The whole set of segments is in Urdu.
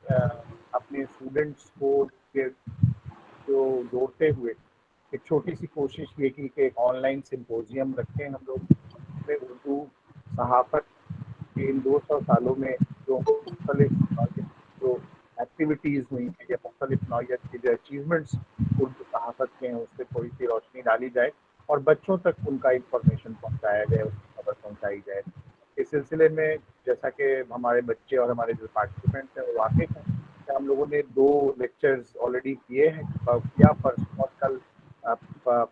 اپنے اسٹوڈنٹس کو جو جوڑتے ہوئے ایک چھوٹی سی کوشش یہ کی کہ ایک آن لائن سمپوزیم رکھیں ہم لوگ، اس میں اردو صحافت کے ان 200 سالوں میں جو مختلف جو ایکٹیویٹیز ہوئی ہیں یا مختلف نوعیت کے جو اچیومنٹس اردو صحافت کے ہیں اس پہ تھوڑی سی روشنی ڈالی جائے اور بچوں تک ان کا انفارمیشن پہنچایا جائے، اس کی خبر پہنچائی جائے۔ اس سلسلے میں جیسا کہ ہمارے بچے اور ہمارے جو پارٹیسپینٹس ہیں وہ واقف ہیں کہ ہم لوگوں نے 2 لیکچرز آلریڈی کیے ہیں، کیا پرسوں اور کل۔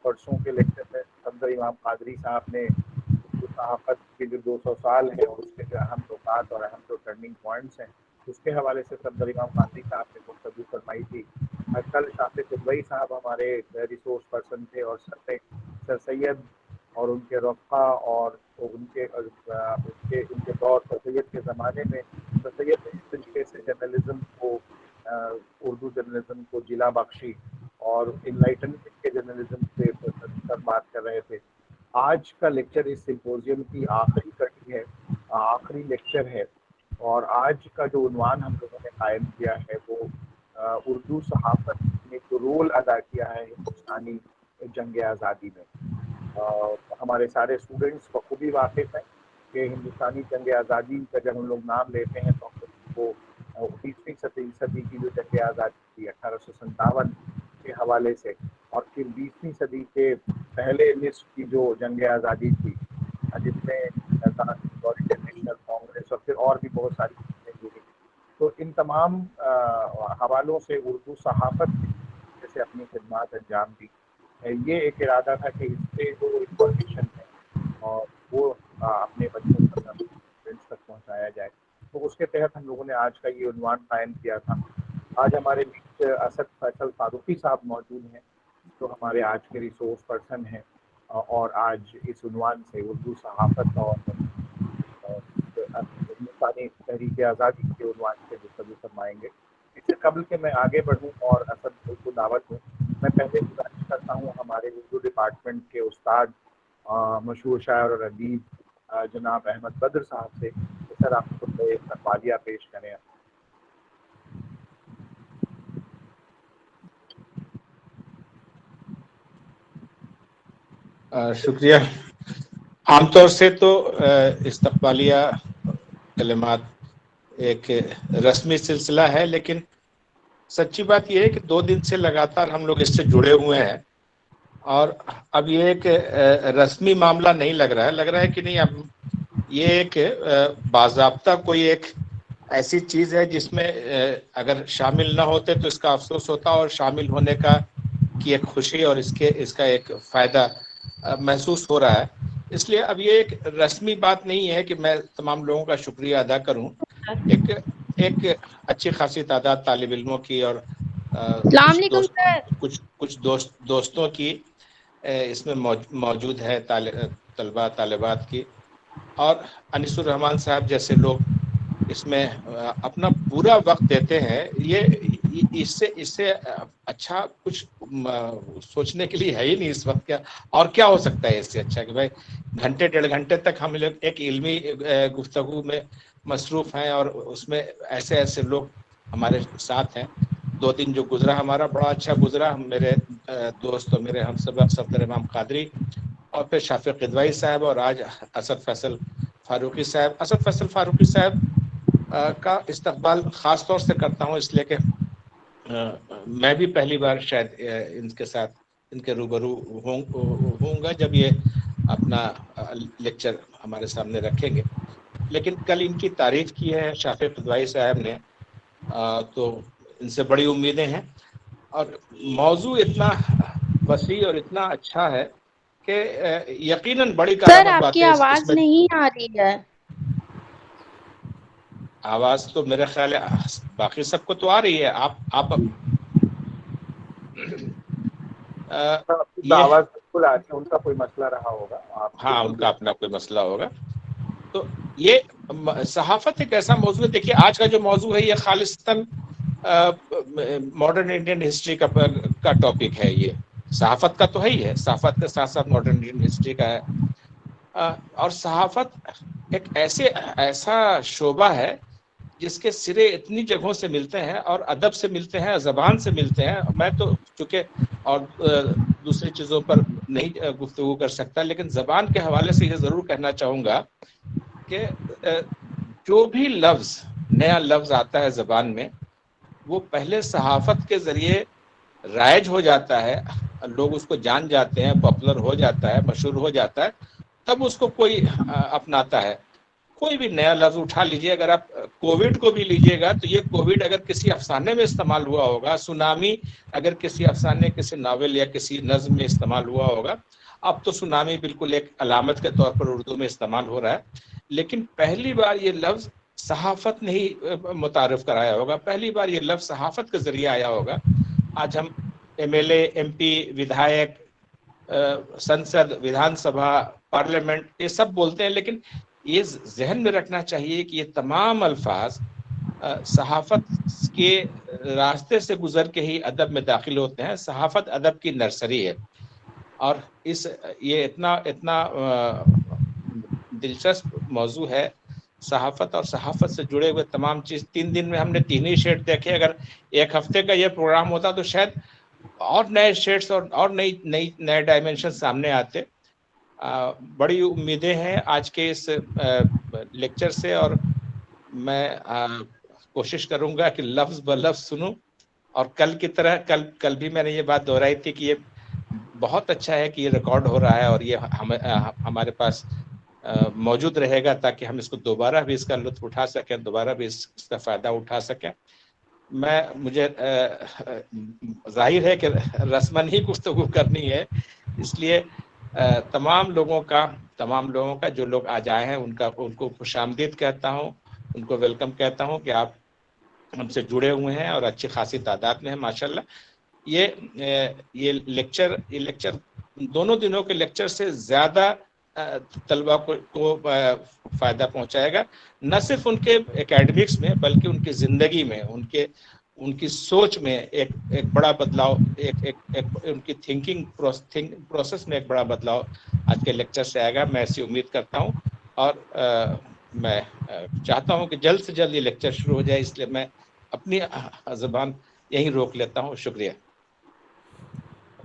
پرسوں کے لیکچر میں صفدر امام قادری صاحب نے اردو صحافت کے جو 200 سال ہیں اور اس کے جو اہم نکات اور اہم جو ٹرننگ پوائنٹس ہیں اس کے حوالے سے صفدر امام قادری صاحب نے گفتگو فرمائی تھی۔ کل شافق قدوئی صاحب ہمارے ریسورس پرسن تھے، اور سر سید اور ان کے رفقا اور ان کے دور سر سید کے زمانے میں سر سید نے اس طریقے سے جرنلزم کو اردو جرنلزم کو جلا بخشی اور انلائٹنمنٹ کے جرنلزم سے سر بات کر رہے تھے۔ آج کا لیکچر اس سمپوزیم کی آخری کڑی ہے، آخری لیکچر ہے، اور آج کا جو عنوان ہم لوگوں نے قائم کیا ہے وہ اردو صحافت نے جو رول ادا کیا ہے ہندوستانی جنگ آزادی میں۔ ہمارے سارے اسٹوڈنٹس بخوبی واقف ہیں کہ ہندوستانی جنگ آزادی کا جب ہم لوگ نام لیتے ہیں تو وہ 19ویں صدی کی جو جنگ آزادی تھی 1857 کے حوالے سے، اور پھر 20ویں صدی کے پہلے نصف کی جو جنگ آزادی تھی جس میں انٹرنیشنل کانگریس اور پھر اور بھی بہت ساری چیزیں جڑی، تو ان تمام حوالوں سے اردو صحافت نے جیسے اپنی خدمات انجام دی۔ یہ ایک ارادہ تھا کہ اس سے جو انفارمیشن ہے اور وہ اپنے بچوں تک اپنے اسٹوڈنٹس تک پہنچایا جائے، تو اس کے تحت ہم لوگوں نے آج کا یہ عنوان قائم کیا تھا۔ آج ہمارے بیچ اسد فیصل فاروقی صاحب موجود ہیں جو ہمارے آج کے ریسورس پرسن ہیں، اور آج اس عنوان سے اردو صحافت اور ہندوستانی تحریک آزادی کے عنوان سے گفتگو فرمائیں گے۔ اس سے قبل کہ میں آگے بڑھوں اور اسد بھائی کو دعوت دوں، میں پہلے گزارش کرتا ہوں ہمارے اردو ڈپارٹمنٹ کے استاد مشہور شاعر اور ادیب جناب احمد بدر صاحب سے کہ سر آپ خود استقبالیہ پیش کریں۔ شکریہ۔ عام طور سے تو استقبالیہ کلمات ایک رسمی سلسلہ ہے، لیکن سچی بات یہ ہے کہ 2 دن سے لگاتار ہم لوگ اس سے جڑے ہوئے ہیں، اور اب یہ ایک رسمی معاملہ نہیں لگ رہا ہے کہ نہیں، اب یہ ایک باضابطہ کوئی ایک ایسی چیز ہے جس میں اگر شامل نہ ہوتے تو اس کا افسوس ہوتا، اور شامل ہونے کی ایک خوشی اور اس کا ایک فائدہ محسوس ہو رہا ہے۔ اس لیے اب یہ ایک رسمی بات نہیں ہے کہ میں تمام لوگوں کا شکریہ ادا کروں، ایک اچھی خاصی تعداد طالب علموں کی اور السلام علیکم سر، کچھ دوستوں کی اس میں موجود ہے، طلباء طالبات کی، اور انیس الرحمان صاحب جیسے لوگ اس میں اپنا پورا وقت دیتے ہیں۔ اس سے اچھا کچھ سوچنے کے لیے ہے ہی نہیں اس وقت، اور کیا ہو سکتا ہے اس سے اچھا کہ بھائی گھنٹے 1.5 گھنٹے تک ہم لوگ ایک علمی گفتگو میں مصروف ہیں، اور اس میں ایسے لوگ ہمارے ساتھ ہیں۔ 2 دن جو گزرا ہمارا بڑا اچھا گزرا، میرے دوست اور میرے ہم سبق صفدر امام قادری، اور پھر شافق قدوئی صاحب، اور آج اسد فیصل فاروقی صاحب۔ اسد فیصل فاروقی صاحب کا استقبال خاص طور سے کرتا ہوں اس لیے کہ میں بھی پہلی بار شاید ان کے روبرو ہوں گا جب یہ اپنا لیکچر ہمارے سامنے رکھیں گے، لیکن کل ان کی تعریف کی ہے شافق قدوئی صاحب نے، تو ان سے بڑی امیدیں ہیں، اور موضوع اتنا وسیع اور اتنا اچھا ہے کہ یقیناً بڑی سر کارآمد آپ کی باتیں اس آواز میں۔ نہیں آ رہی ہے۔ آواز تو میرے خیال ہے باقی سب کو تو آ رہی ہے، آپ یہ آواز بالکل آ رہی ہے، ان کا کوئی مسئلہ رہا ہوگا، ہاں ان کا اپنا کوئی مسئلہ ہوگا۔ تو یہ صحافت ایک ایسا موضوع ہے، دیکھیے آج کا جو موضوع ہے یہ خالصتاً ماڈرن انڈین ہسٹری کا ٹاپک ہے۔ یہ صحافت کا تو ہے ہی ہے، صحافت کے ساتھ ساتھ ماڈرن انڈین ہسٹری کا ہے، اور صحافت ایک ایسا شعبہ ہے جس کے سرے اتنی جگہوں سے ملتے ہیں اور ادب سے ملتے ہیں، زبان سے ملتے ہیں. میں تو چونکہ اور دوسری چیزوں پر نہیں گفتگو کر سکتا، لیکن زبان کے حوالے سے یہ ضرور کہنا چاہوں گا کہ جو بھی لفظ نیا لفظ آتا ہے زبان میں، وہ پہلے صحافت کے ذریعے رائج ہو جاتا ہے، لوگ اس کو جان جاتے ہیں، پاپولر ہو جاتا ہے، مشہور ہو جاتا ہے، تب اس کو کوئی اپناتا ہے. کوئی بھی نیا لفظ اٹھا لیجئے، اگر آپ کووڈ کو بھی لیجئے گا تو یہ کووڈ اگر کسی افسانے میں استعمال ہوا ہوگا، سونامی اگر کسی افسانے، کسی ناول یا کسی نظم میں استعمال ہوا ہوگا. اب تو سونامی بالکل ایک علامت کے طور پر اردو میں استعمال ہو رہا ہے، لیکن پہلی بار یہ لفظ صحافت نے ہی متعارف کرایا ہوگا، پہلی بار یہ لفظ صحافت کے ذریعے آیا ہوگا. آج ہم M L A, M P, ودھایک، سنسد، ودھان سبھا، پارلیمنٹ، یہ سب بولتے ہیں، لیکن یہ ذہن میں رکھنا چاہیے کہ یہ تمام الفاظ صحافت کے راستے سے گزر کے ہی ادب میں داخل ہوتے ہیں. صحافت ادب کی نرسری ہے، اور یہ اتنا دلچسپ موضوع ہے. صحافت اور صحافت سے جڑے ہوئے تمام چیز، 3 دن میں ہم نے 3 ہی شیڈ دیکھے. اگر ایک ہفتے کا یہ پروگرام ہوتا تو شاید اور نئے شیڈز اور نئے ڈائمنشن سامنے آتے. بڑی امیدیں ہیں آج کے اس لیکچر سے، اور میں کوشش کروں گا کہ لفظ ب لفظ سنوں. اور کل کی طرح کل بھی میں نے یہ بات دہرائی تھی کہ یہ بہت اچھا ہے کہ یہ ریکارڈ ہو رہا ہے اور یہ ہمارے پاس موجود رہے گا، تاکہ ہم اس کو دوبارہ بھی اس کا لطف اٹھا سکیں، دوبارہ بھی اس کا فائدہ اٹھا سکیں. مجھے ظاہر ہے کہ رسمن ہی گفتگو کرنی ہے، اس لیے تمام لوگوں کا جو لوگ آج آئے ہیں ان کو خوش آمدید کہتا ہوں، ان کو ویلکم کہتا ہوں کہ آپ ہم سے جڑے ہوئے ہیں اور اچھی خاصی تعداد میں ہیں ماشاءاللہ. یہ لیکچر دونوں دنوں کے لیکچر سے زیادہ طلبہ کو فائدہ پہنچائے گا، نہ صرف ان کے اکیڈمکس میں بلکہ ان کی زندگی میں، ان کی سوچ میں ایک بڑا بدلاؤ، ان کی تھنکنگ پروسیس میں ایک بڑا بدلاؤ آج کے لیکچر سے آئے گا. میں ایسی امید کرتا ہوں، اور میں چاہتا ہوں کہ جلد سے جلد یہ لیکچر شروع ہو جائے، اس لیے میں اپنی زبان یہیں روک لیتا ہوں. شکریہ.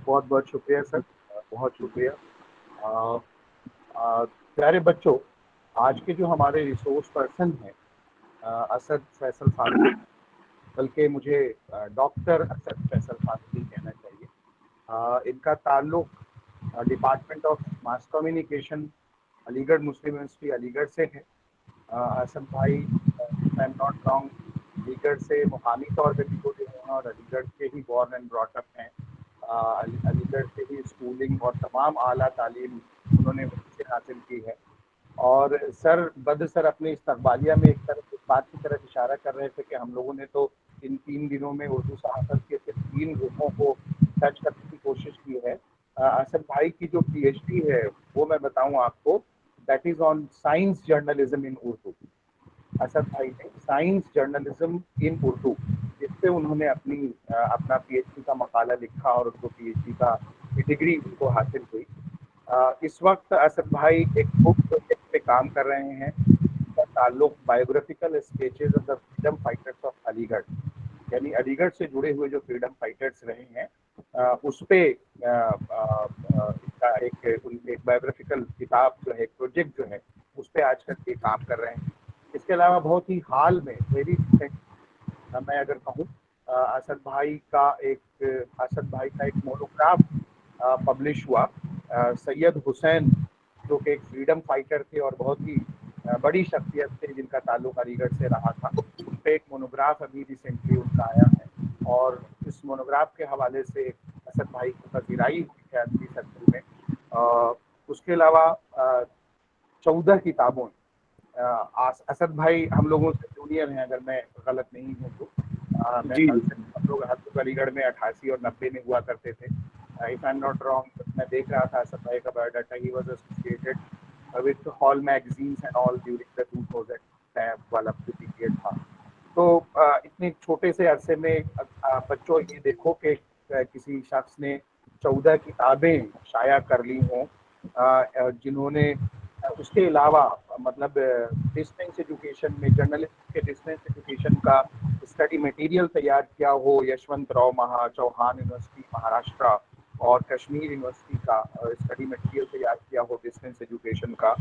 بہت بہت شکریہ سر، بہت شکریہ. پیارے بچوں، آج کے جو ہمارے ریسورس پرسن ہیں اسد فیصل فاضلی، بلکہ مجھے ڈاکٹر اسد فیصل فاضلی کہنا چاہیے. ان کا تعلق ڈپارٹمنٹ آف ماس کمیونیکیشن علی گڑھ مسلم یونیورسٹی علی گڑھ سے ہے. اسد بھائی آئی ایم ناٹ رانگ علی گڑھ سے مقامی طور پہ بھی جڑے ہوئے ہیں اور علی گڑھ کے ہی بورن اینڈ براٹ اپ ہیں. علی گڑھ سے ہی اسکولنگ اور تمام اعلیٰ تعلیم انہوں نے وہیں سے حاصل کی ہے. اور سر اپنے استقبالیہ میں ایک بات کی طرف اشارہ کر رہے تھے کہ ہم لوگوں نے تو ان 3 دنوں میں اردو صحافت کے صرف 3 گروپوں کو ٹچ کرنے کی کوشش کی ہے. اسد بھائی کی جو پی ایچ ڈی ہے وہ میں بتاؤں آپ کو، that is on science journalism in Urdu. Asad بھائی نے سائنس جرنلزم ان اردو، جس سے انہوں نے اپنا پی ایچ ڈی کا مقالہ لکھا اور اس کو پی ایچ ڈی کا ڈگری ان کو حاصل ہوئی. اس وقت اسد بھائی ایک بک پروجیکٹ پہ کام کر رہے ہیں، اس کا تعلق biographical sketches of the freedom fighters of Aligarh, یعنی علی گڑھ سے جڑے ہوئے جو فریڈم فائٹرس رہے ہیں اس پہ ایک بایوگرافیکل کتاب جو ہے، ایک پروجیکٹ جو ہے، اس پہ آج کل یہ کام کر رہے ہیں. اس کے علاوہ بہت ہی حال میں ویری ریسنٹ میں اگر کہوں، اسد بھائی کا ایک مونوگراف پبلش ہوا. سید حسین جو کہ ایک فریڈم فائٹر تھے اور بہت ہی بڑی شخصیت تھے جن کا تعلق علی گڑھ سے رہا تھا، ان پہ ایک مونوگراف ابھی ریسنٹلی ان کا آیا ہے. اور اس مونوگراف کے حوالے سے اسد بھائی کو پذیرائی ہوئی ہے ادبی سرکل میں. اس کے علاوہ 14 کتابوں، اسد بھائی ہم لوگوں سے جونیئر ہیں اگر میں غلط نہیں ہوں تو. میں ہم لوگ علی گڑھ میں 88 اور 90 میں ہوا کرتے تھے. If I'm not wrong, میں دیکھ رہا تھا اسد بھائی کا bio data. He was associated with Hall magazines and all during the 2000 والا پیریڈ تھا. تو اتنے چھوٹے سے عرصے میں بچوں یہ دیکھو کہ کسی شخص نے 14 کتابیں شائع کر لی ہوں، جنہوں نے اس کے علاوہ مطلب ڈسٹینس ایجوکیشن میں جرنلسٹ کے ڈسٹینس ایجوکیشن کا اسٹڈی مٹیریل تیار کیا ہو، یشونت راؤ چوہان یونیورسٹی مہاراشٹرا اور کشمیر یونیورسٹی کا اسٹڈی مٹیریل تیار کیا ہو ڈسٹینس ایجوکیشن کا.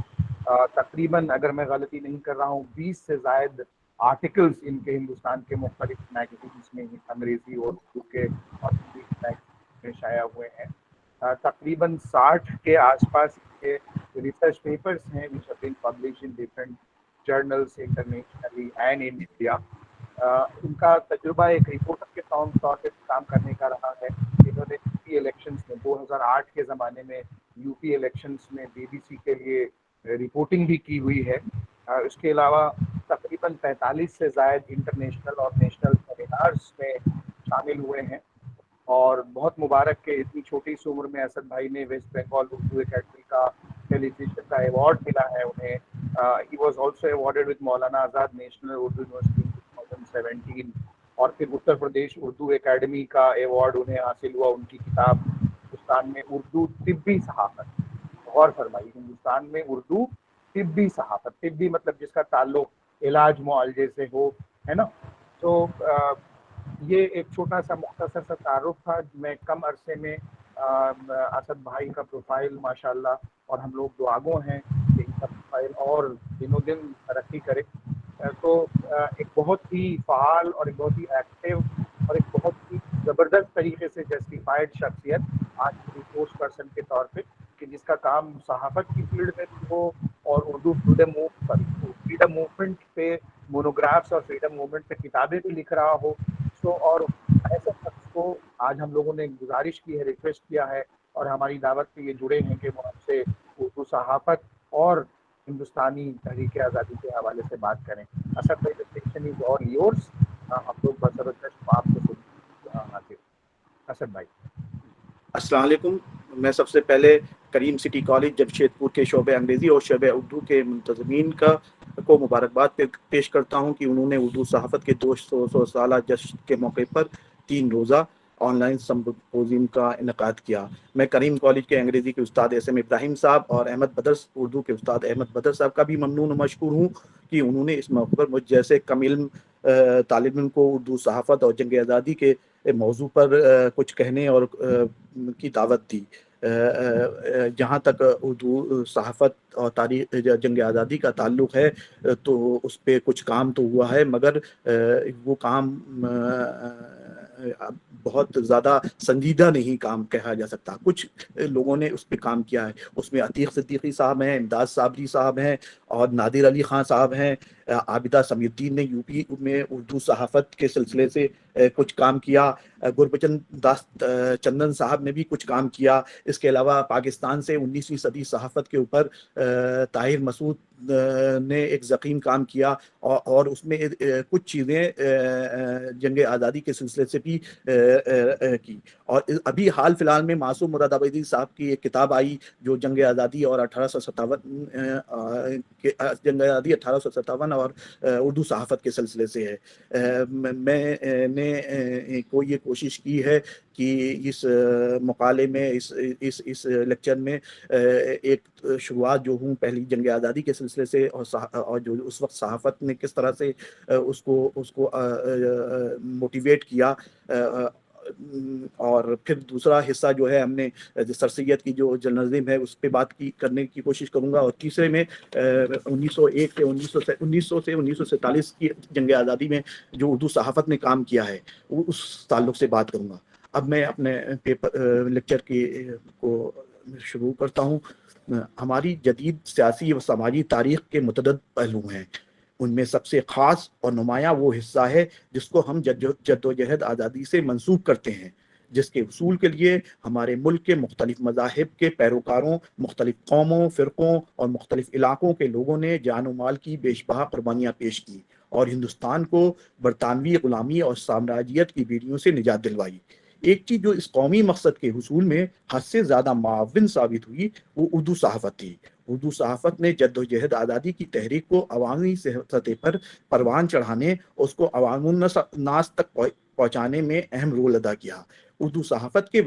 تقریباً اگر میں غلطی نہیں کر رہا ہوں 20 سے زائد آرٹیکلس ان کے ہندوستان کے مختلف میگزینس میں انگریزی اور اردو کے اور انگلش میگزین میں شائع ہوئے ہیں. تقریباً 60 کے آس پاس کے ریسرچ پیپرس ہیں which have been published in different journals internationally and in India. ان کا تجربہ ایک رپورٹر کے طور پہ کام کرنے کا رہا ہے. انہوں نے یو پی الیکشنس میں 2008 کے زمانے میں یو پی الیکشنس میں بی بی سی کے لیے رپورٹنگ بھی کی ہوئی ہے. اس کے علاوہ تقریباً 45 سے زائد انٹرنیشنل اور نیشنل سیمینارز میں شامل ہوئے ہیں. اور بہت مبارک کہ اتنی چھوٹی سی عمر میں اسد بھائی نے ویسٹ بنگال اردو اکیڈمی کا فیلیسیشن کا ایوارڈ ملا ہے انہیں. He was also awarded with Maulana Azad national Urdu university 2017 اور پھر اتر پردیش اردو اکیڈمی کا ایوارڈ انہیں حاصل ہوا ان کی کتاب ہندوستان میں اردو طبی صحافت. غور فرمائیے ہندوستان میں اردو طبی صحافت، طبی مطلب جس کا تعلق علاج معالجے سے ہو، ہے نا. تو یہ ایک چھوٹا سا مختصر سا تعارف تھا. میں کم عرصے میں اسد بھائی کا پروفائل ماشاءاللہ، اور ہم لوگ دعاگو ہیں کہ ان کا پروفائل اور دنوں دن ترقی کرے. تو ایک بہت ہی فعال اور ایک بہت ہی ایکٹیو اور ایک بہت ہی زبردست طریقے سے جسٹیفائڈ شخصیت آج ریسورس پرسن کے طور پہ، کہ جس کا کام صحافت کی فیلڈ میں بھی ہو اور اردو فریڈم موومنٹ پہ مونوگرافس اور فریڈم موومنٹ پہ کتابیں بھی لکھ رہا ہو. سو اور ایسے شخص کو آج ہم لوگوں نے گزارش کی ہے، ریکویسٹ کیا ہے اور ہماری دعوت پہ یہ جڑے ہیں کہ وہ ہم سے اردو صحافت اور ہندوستانی تحریک آزادی کے حوالے سے بات کریں. اسد بھائی the station is all yours. ہم لوگ بسرچشم آپ کو حاضر. اسد بھائی السلام علیکم. میں سب سے پہلے کریم سٹی کالج جمشید پور کے شعبہ انگریزی اور شعبہ اردو کے منتظمین کو مبارکباد پیش کرتا ہوں کہ انہوں نے اردو صحافت کے 200 سالہ جشن کے موقع پر 3 روزہ آن لائن سمپوزیم کا انعقاد کیا. میں کریم کالج کے انگریزی کے استاد SM ابراہیم صاحب اور احمد بدر اردو کے استاد احمد بدر صاحب کا بھی ممنون و مشکور ہوں کہ انہوں نے اس موقع پر مجھ جیسے کم علم طالب علم کو اردو صحافت اور جنگ آزادی کے موضوع پر کچھ کہنے اور کی دعوت دی. جہاں تک اردو صحافت اور تاریخ جنگ آزادی کا تعلق ہے تو اس پہ کچھ کام تو ہوا ہے، مگر وہ کام بہت زیادہ سنجیدہ نہیں کام کہا جا سکتا. کچھ لوگوں نے اس پہ کام کیا ہے، اس میں عتیق صدیقی صاحب ہیں، امداد صابری صاحب ہیں اور نادر علی خان صاحب ہیں. عابدہ سمیع الدین نے یو پی میں اردو صحافت کے سلسلے سے کچھ کام کیا. گربچند داس چندن صاحب نے بھی کچھ کام کیا. اس کے علاوہ پاکستان سے 19ویں صدی صحافت کے اوپر طاہر مسعود نے ایک ضخیم کام کیا اور اس میں کچھ چیزیں جنگ آزادی کے سلسلے سے بھی کی. اور ابھی حال فی الحال میں معصوم مراد آبادی صاحب کی ایک کتاب آئی جو جنگ آزادی اور 1857 اور اردو صحافت کے سلسلے سے ہے. میں نے یہ کوشش کی ہے کہ اس مقالے میں اس لیکچر میں ایک شروعات جو ہوں پہلی جنگ آزادی کے سلسلے سے اور جو اس وقت صحافت نے کس طرح سے اس کو موٹیویٹ کیا، اور پھر دوسرا حصہ جو ہے ہم نے سر سید کی جو جرنلزم ہے اس پہ بات کرنے کی کوشش کروں گا، اور تیسرے میں 1901 سے 1947 کی جنگ آزادی میں جو اردو صحافت نے کام کیا ہے اس تعلق سے بات کروں گا. اب میں اپنے لیکچر کو شروع کرتا ہوں. ہماری جدید سیاسی و سماجی تاریخ کے متعدد پہلو ہیں. ان میں سب سے خاص اور نمایاں وہ حصہ ہے جس کو ہم جدوجہد آزادی سے منسوب کرتے ہیں، جس کے حصول کے لیے ہمارے ملک کے مختلف مذاہب کے پیروکاروں، مختلف قوموں، فرقوں اور مختلف علاقوں کے لوگوں نے جان و مال کی بیش بہا قربانیاں پیش کی اور ہندوستان کو برطانوی غلامی اور سامراجیت کی بیڑیوں سے نجات دلوائی. ایک چیز جو اس قومی مقصد کے حصول میں حد سے زیادہ معاون ثابت ہوئی وہ اردو صحافت تھی. اردو صحافت نے جدوجہد آزادی کی تحریک کو عوامی سطح پر پروان چڑھانے، اس کو عوام الناس تک پہنچانے میں اہم رول ادا کیا. اردو صحافت کے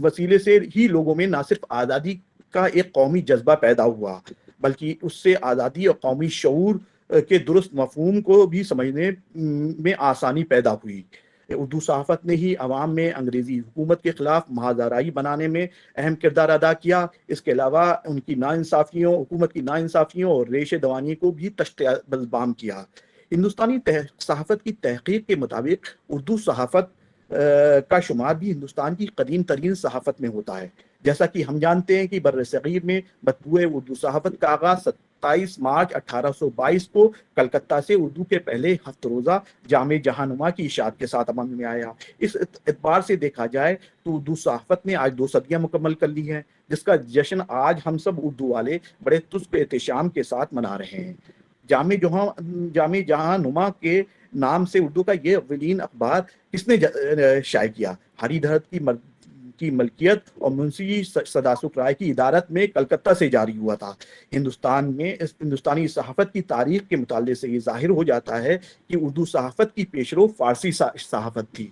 وسیلے سے ہی لوگوں میں نہ صرف آزادی کا ایک قومی جذبہ پیدا ہوا، بلکہ اس سے آزادی اور قومی شعور کے درست مفہوم کو بھی سمجھنے میں آسانی پیدا ہوئی۔ اردو صحافت نے ہی عوام میں انگریزی حکومت کے خلاف محاذ آرائی بنانے میں اہم کردار ادا کیا۔ اس کے علاوہ ان کی ناانصافیوں، حکومت کی ناانصافیوں اور ریشے دوانی کو بھی تشت بلبام کیا۔ ہندوستانی صحافت کی تحقیق کے مطابق اردو صحافت کا شمار بھی ہندوستان کی قدیم ترین صحافت میں ہوتا ہے۔ جیسا کہ ہم جانتے ہیں کہ بر صغیر میں مطبوع اردو صحافت کا آغاز 27 مارچ 1822 کو کلکتہ سے اردو کے پہلے ہفت روزہ جامع جہانما کی اشاعت کے ساتھ عمل میں آیا۔ اس اعتبار سے دیکھا جائے تو اردو صحافت نے آج 2 صدیاں مکمل کر لی ہیں، جس کا جشن آج ہم سب اردو والے بڑے تزک احتشام کے ساتھ منا رہے ہیں۔ جامع جہانما کے نام سے اردو کا یہ اولین اخبار کس نے شائع کیا؟ ہری دھرت کی ملکیت اور منشی سداسک رائے کی ادارت میں کلکتہ سے جاری ہوا تھا۔ ہندوستانی صحافت کی تاریخ کے مطالعے سے یہ ظاہر ہو جاتا ہے کہ اردو صحافت کی پیشرو فارسی صحافت تھی،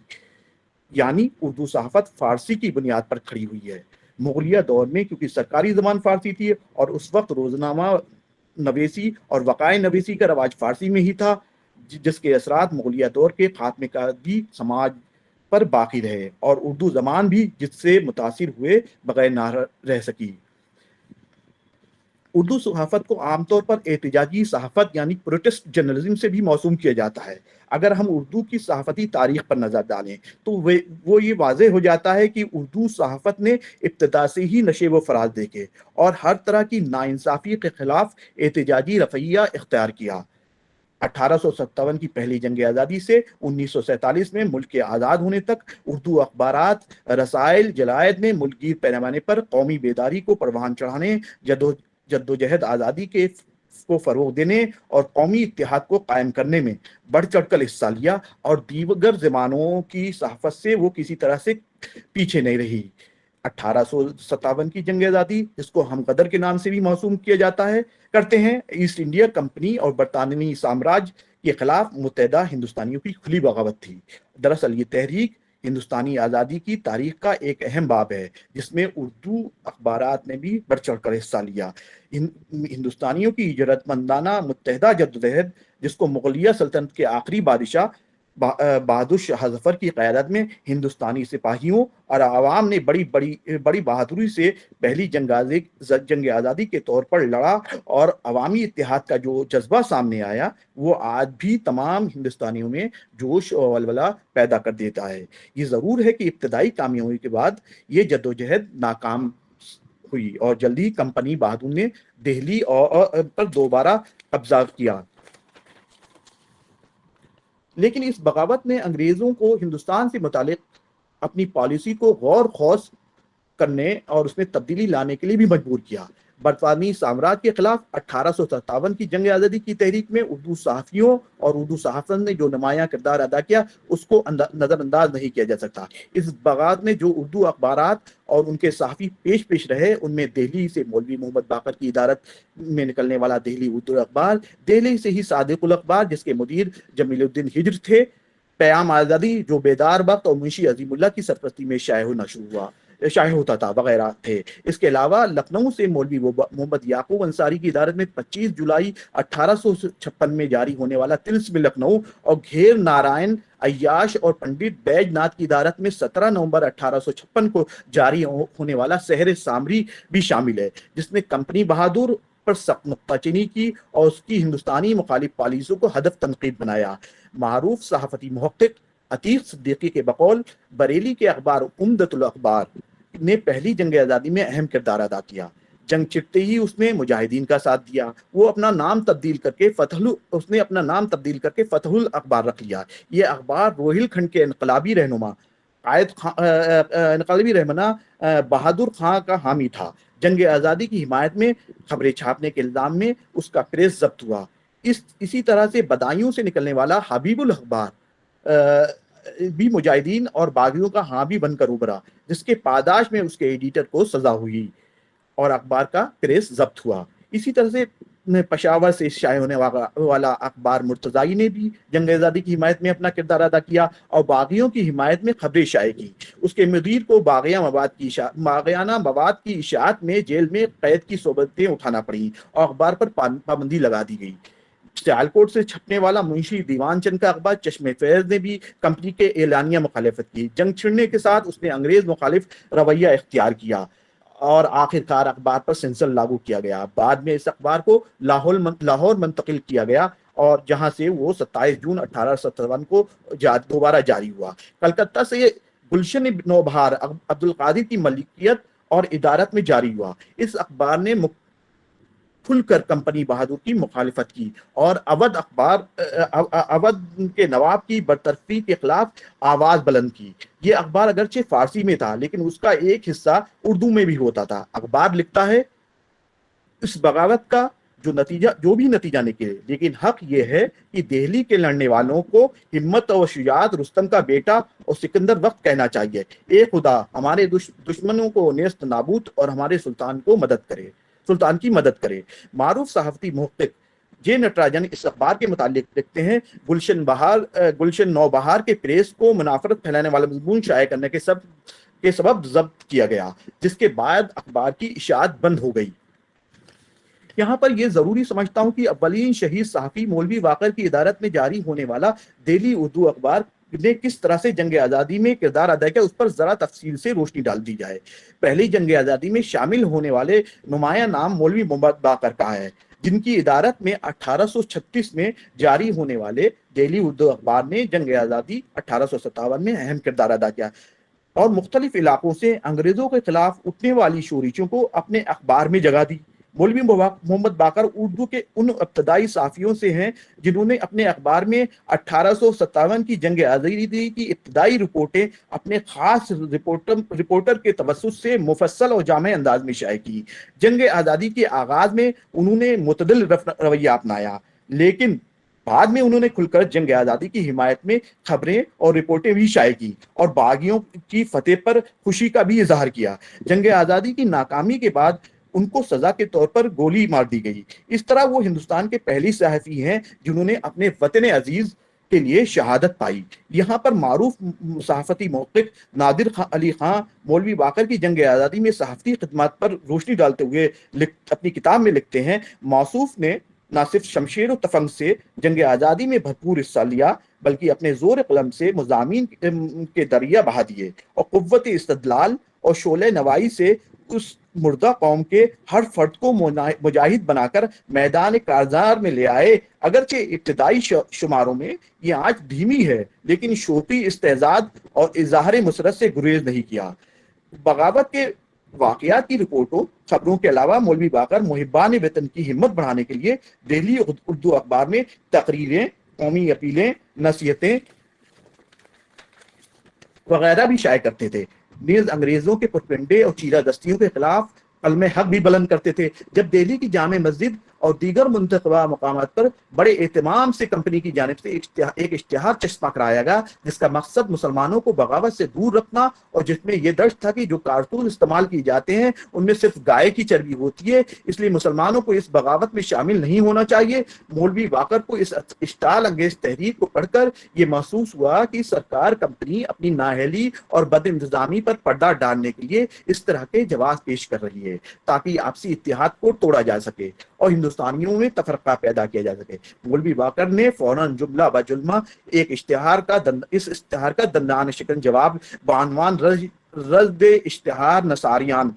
یعنی اردو صحافت فارسی کی بنیاد پر کھڑی ہوئی ہے۔ مغلیہ دور میں کیونکہ سرکاری زبان فارسی تھی اور اس وقت روزنامہ نویسی اور وقائع نویسی کا رواج فارسی میں ہی تھا، جس کے اثرات مغلیہ دور کے خاتمے کا بھی سماج پر باقی رہے اور اردو زبان بھی جس سے متاثر ہوئے بغیر نہ رہ سکی۔ اردو صحافت کو عام طور پر احتجاجی صحافت یعنی پروٹیسٹ جرنلزم سے بھی موسوم کیا جاتا ہے۔ اگر ہم اردو کی صحافتی تاریخ پر نظر ڈالیں تو وہ یہ واضح ہو جاتا ہے کہ اردو صحافت نے ابتدا سے ہی نشیب و فراز دیکھے اور ہر طرح کی ناانصافی کے خلاف احتجاجی رفیہ اختیار کیا۔ 1857 کی پہلی جنگ آزادی سے 1947 میں ملک کے آزاد ہونے تک اردو اخبارات، رسائل، جرائد نے ملک گیر پیمانے پر قومی بیداری کو پروان چڑھانے، جدوجہد آزادی کو فروغ دینے اور قومی اتحاد کو قائم کرنے میں بڑھ چڑھ کر حصہ لیا، اور دیگر زمانوں کی صحافت سے وہ کسی طرح سے پیچھے نہیں رہی۔ 1857 کی جنگ آزادی، جس کو ہم غدر کے نام سے بھی موسوم کیا کرتے ہیں، ایسٹ انڈیا کمپنی اور برطانوی سامراج کے خلاف متحدہ ہندوستانیوں کی کھلی بغاوت تھی۔ دراصل یہ تحریک ہندوستانی آزادی کی تاریخ کا ایک اہم باب ہے، جس میں اردو اخبارات نے بھی بڑھ چڑھ کر حصہ لیا۔ ہندوستانیوں کی جرأت مندانہ متحدہ جدوجہد، جس کو مغلیہ سلطنت کے آخری بادشاہ بہادر شاہ ظفر کی قیادت میں ہندوستانی سپاہیوں اور عوام نے بڑی بہادری سے پہلی جنگ آزادی کے طور پر لڑا، اور عوامی اتحاد کا جو جذبہ سامنے آیا وہ آج بھی تمام ہندوستانیوں میں جوش اور ولولہ پیدا کر دیتا ہے۔ یہ ضرور ہے کہ ابتدائی کامیابی کے بعد یہ جدوجہد ناکام ہوئی اور جلدی کمپنی بہادر نے دہلی پر دوبارہ قبضہ کیا، لیکن اس بغاوت نے انگریزوں کو ہندوستان سے متعلق اپنی پالیسی کو غور خوض کرنے اور اس میں تبدیلی لانے کے لیے بھی مجبور کیا۔ برطانوی سامراج کے خلاف 1857 کی جنگ آزادی کی تحریک میں اردو صحافیوں اور اردو صحافت نے جو نمایاں کردار ادا کیا اس کو نظر انداز نہیں کیا جا سکتا۔ اس بغاوت میں جو اردو اخبارات اور ان کے صحافی پیش رہے، ان میں دہلی سے مولوی محمد باقر کی ادارت میں نکلنے والا دہلی اردو اخبار، دہلی سے ہی صادق الاخبار جس کے مدیر جمیل الدین ہجر تھے، پیام آزادی جو بیدار وقت اور منشی عظیم اللہ کی سرپرستی میں شائع ہوتا تھا، وغیرہ تھے۔ اس کے علاوہ لکھنؤ سے مولوی محمد یعقوب انصاری کی ادارت میں 25 جولائی 1856 میں جاری ہونے والا طلسم لکھنؤ، اور گھیر نارائن عیاش اور پنڈت بیج ناتھ کی ادارت میں 17 نومبر 1856 کو جاری ہونے والا سحر سامری بھی شامل ہے، جس نے کمپنی بہادر پر سخت نکتہ چینی کی اور اس کی ہندوستانی مخالف پالیسیوں کو ہدف تنقید بنایا۔ معروف صحافتی محقق عتیق صدیقی کے بقول بریلی کے اخبار عمدۃ الاخبار نے پہلی جنگ آزادی میں اہم کردار ادا کیا۔ جنگ چھٹتے ہی اس نے مجاہدین کا ساتھ دیا، وہ اپنا نام تبدیل کر کے فتح الاخبار رکھ لیا۔ یہ اخبار روہیل کھنڈ کے انقلابی رہنما بہادر خان کا حامی تھا۔ جنگ آزادی کی حمایت میں خبریں چھاپنے کے الزام میں اس کا پریس ضبط ہوا۔ اسی طرح سے بدایوں سے نکلنے والا حبیب الاخبار بھی مجاہدین اور باغیوں کا حامی بن کر ابھرا، جس کے پاداش میں اس کے ایڈیٹر کو سزا ہوئی اور اخبار کا پریس ضبط ہوا۔ اسی طرح سے پشاور سے شائع ہونے والا اخبار مرتضائی نے بھی جنگ آزادی کی حمایت میں اپنا کردار ادا کیا اور باغیوں کی حمایت میں خبریں شائع کی۔ اس کے مدیر کو باغیانہ مواد کی اشاعت میں جیل میں قید کی صحبتیں اٹھانا پڑیں اور اخبار پر پابندی لگا دی گئی۔ سیالکوٹ سے چھپنے والا منشی دیوان چند کا اخبار چشم فیض نے بھی کمپنی کے اعلانیہ مخالفت کی۔ جنگ چھڑنے کے ساتھ اس نے انگریز مخالف رویہ اختیار کیا اور آخر کار اخبار پر سینسر لاگو کیا گیا۔ بعد میں اس اخبار کو لاہور منتقل کیا گیا اور جہاں سے وہ 27 جون 1857 کو دوبارہ جاری ہوا۔ کلکتہ سے گلشن نوبہار عبدالقادر کی ملکیت اور ادارت میں جاری ہوا۔ اس اخبار نے کھل کر کمپنی بہادر کی مخالفت کی اور اودھ کے نواب کی برطرفی کے خلاف آواز بلند کی۔ یہ اخبار اگرچہ فارسی میں تھا لیکن اس کا ایک حصہ اردو میں بھی ہوتا تھا۔ اخبار لکھتا ہے اس بغاوت کا جو بھی نتیجہ نکلے، لیکن حق یہ ہے کہ دہلی کے لڑنے والوں کو ہمت اور شجاعت رستم کا بیٹا اور سکندر وقت کہنا چاہیے۔ اے خدا ہمارے دشمنوں کو نیست نابود اور ہمارے سلطان کی مدد کرے۔ معروف صحافتی محقق جے نٹراجن اس اخبار کے متعلق لکھتے ہیں، گلشن نوبہار کے پریس کو منافرت پھیلانے والا مضمون شائع کرنے کے سبب ضبط کیا گیا، جس کے بعد اخبار کی اشاعت بند ہو گئی۔ یہاں پر یہ ضروری سمجھتا ہوں کہ اولین شہید صحافی مولوی باقر کی ادارت میں جاری ہونے والا دہلی اردو اخبار نے کس طرح سے جنگ آزادی میں کردار ادا کیا، اس پر ذرا تفصیل سے روشنی ڈال دی جائے۔ پہلی جنگ آزادی میں شامل ہونے والے نمایاں نام مولوی محمد باقر کا ہے، جن کی ادارت میں 1836 میں جاری ہونے والے دہلی اردو اخبار نے جنگ آزادی 1857 میں اہم کردار ادا کیا اور مختلف علاقوں سے انگریزوں کے خلاف اٹھنے والی شورشوں کو اپنے اخبار میں جگہ دی۔ مولوی محمد باقر اردو کے ان ابتدائی صحافیوں سے ہیں جنہوں نے اپنے اخبار میں 1857 کی جنگ آزادی کی ابتدائی رپورٹیں اپنے خاص رپورٹر کے توسط سے مفصل اور جامع انداز میں شائع کی۔ جنگ آزادی کے آغاز میں انہوں نے معتدل رویہ اپنایا، لیکن بعد میں انہوں نے کھل کر جنگ آزادی کی حمایت میں خبریں اور رپورٹیں بھی شائع کی اور باغیوں کی فتح پر خوشی کا بھی اظہار کیا۔ جنگ آزادی کی ناکامی کے بعد ان کو سزا کے طور پر گولی مار دی گئی۔ اس طرح وہ ہندوستان کے پہلی صحافی ہیں جنہوں نے اپنے وطن عزیز کے لیے شہادت پائی۔ یہاں پر معروف صحافتی محقق نادر علی خان مولوی باقر کی جنگ آزادی میں صحافتی خدمات پر روشنی ڈالتے ہوئے اپنی کتاب میں لکھتے ہیں، موصوف نے نہ صرف شمشیر و تفنگ سے جنگ آزادی میں بھرپور حصہ لیا بلکہ اپنے زور قلم سے مضامین کے دریا بہا دیے اور قوت استدلال اور شعلہ نوائی سے اس مردہ قوم کے ہر فرد کو مجاہد بنا کر میدان کارزار میں لے آئے۔ اگرچہ ابتدائی شماروں میں یہ آنچ دھیمی ہے لیکن شوقی استعداد اور اظہار مسرت سے گریز نہیں کیا۔ بغاوت کے واقعات کی رپورٹوں خبروں کے علاوہ مولوی باقر محبان وطن کی ہمت بڑھانے کے لیے دہلی اردو اخبار میں تقریریں، قومی اپیلیں، نصیحتیں وغیرہ بھی شائع کرتے تھے۔ نیز انگریزوں کے پروپیگنڈے اور چیرہ دستیوں کے خلاف کلمہ حق بھی بلند کرتے تھے۔ جب دہلی کی جامع مسجد اور دیگر منتخبہ مقامات پر بڑے اہتمام سے کمپنی کی جانب سے ایک اشتہار چسپاں کرایا گیا جس کا مقصد مسلمانوں کو بغاوت سے دور رکھنا اور جس میں یہ درج تھا کہ جو کارتون استعمال کیے جاتے ہیں ان میں صرف گائے کی چربی ہوتی ہے، اس لیے مسلمانوں کو اس بغاوت میں شامل نہیں ہونا چاہیے۔ مولوی باقر کو اس اشتعال انگیز تحریر کو پڑھ کر یہ محسوس ہوا کہ سرکار کمپنی اپنی نااہلی اور بد انتظامی پر پردہ ڈالنے کے لیے اس طرح کے جواز پیش کر رہی ہے تاکہ آپسی اتحاد کو توڑا جا سکے اور ہندوستانیوں میں تفرقہ پیدا کیا جا سکے۔ مولوی باقر نے فوراً جملہ بجملہ اس اشتہار کا دندان شکن جواب بعنوان رد اشتہار نصاریان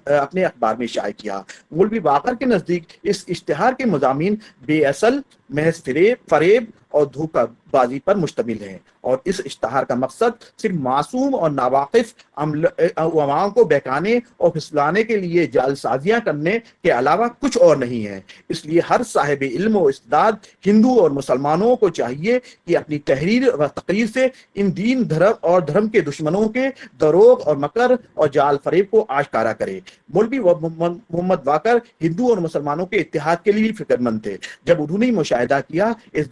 اپنے اخبار میں شائع کیا۔ مولوی باقر کے نزدیک اس اشتہار کے مضامین بے اصل، محض فریب اور دھوکہ بازی پر مشتمل ہیں اور اس اشتہار کا مقصد صرف معصوم اور ناواقف عوام کو بہکانے اور پھسلانے کے لیے جال سازیاں کرنے کے علاوہ کچھ اور نہیں ہے۔ اس لیے ہر صاحب علم و استعداد ہندو اور مسلمانوں کو چاہیے کہ اپنی تحریر و تقریر سے ان دین دھرم کے دشمنوں کے دروغ اور مکر اور جال فریب کو آشکارا کرے۔ مولوی محمد باقر ہندو اور مسلمانوں کے اتحاد کے لیے فکر مند تھے۔ جب انہوں نے مشاہدہ کیا اس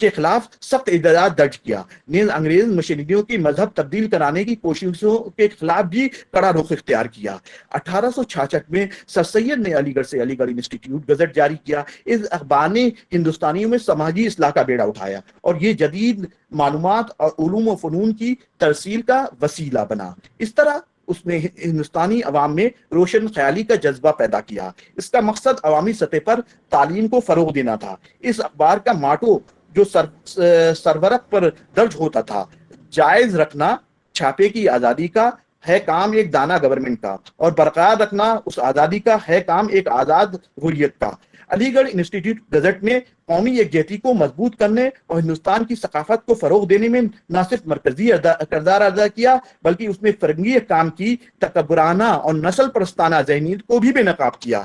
کے خلاف سخت احتجاج درج کیا، نیز انگریز مشرقیوں کی مذہب تبدیل کرانے کی کوششوں کے خلاف بھی کڑا رخ اختیار کیا۔ 1866 میں سر سید نے علی گڑھ سے علی گڑھ انسٹیٹیوٹ گزٹ جاری کیا۔ اس اخبار نے ہندوستانیوں میں سماجی اصلاح کا بیڑا اٹھایا اور یہ جدید معلومات اور علوم و فنون کی ترسیل کا وسیلہ بنا۔ اس طرح اس نے ہندوستانی عوام میں روشن خیالی کا جذبہ پیدا کیا۔ اس کا مقصد عوامی سطح پر تعلیم کو فروغ دینا تھا۔ اس اخبار کا ماٹو جو سرورق پر درج ہوتا تھا، جائز رکھنا چھاپے کی آزادی کا ہے کام ایک دانا گورنمنٹ کا، اور برقرار رکھنا اس آزادی کا ہے کام ایک آزاد حریت کا۔ علی گڑھ انسٹیٹیوٹ گزٹ نے قومی یکجہتی کو مضبوط کرنے اور ہندوستان کی ثقافت کو فروغ دینے میں نہ صرف مرکزی کردار ادا کیا، بلکہ اس میں فرنگی حکام کی تکبرانہ اور نسل پرستانہ ذہنیت کو بھی بے نقاب کیا،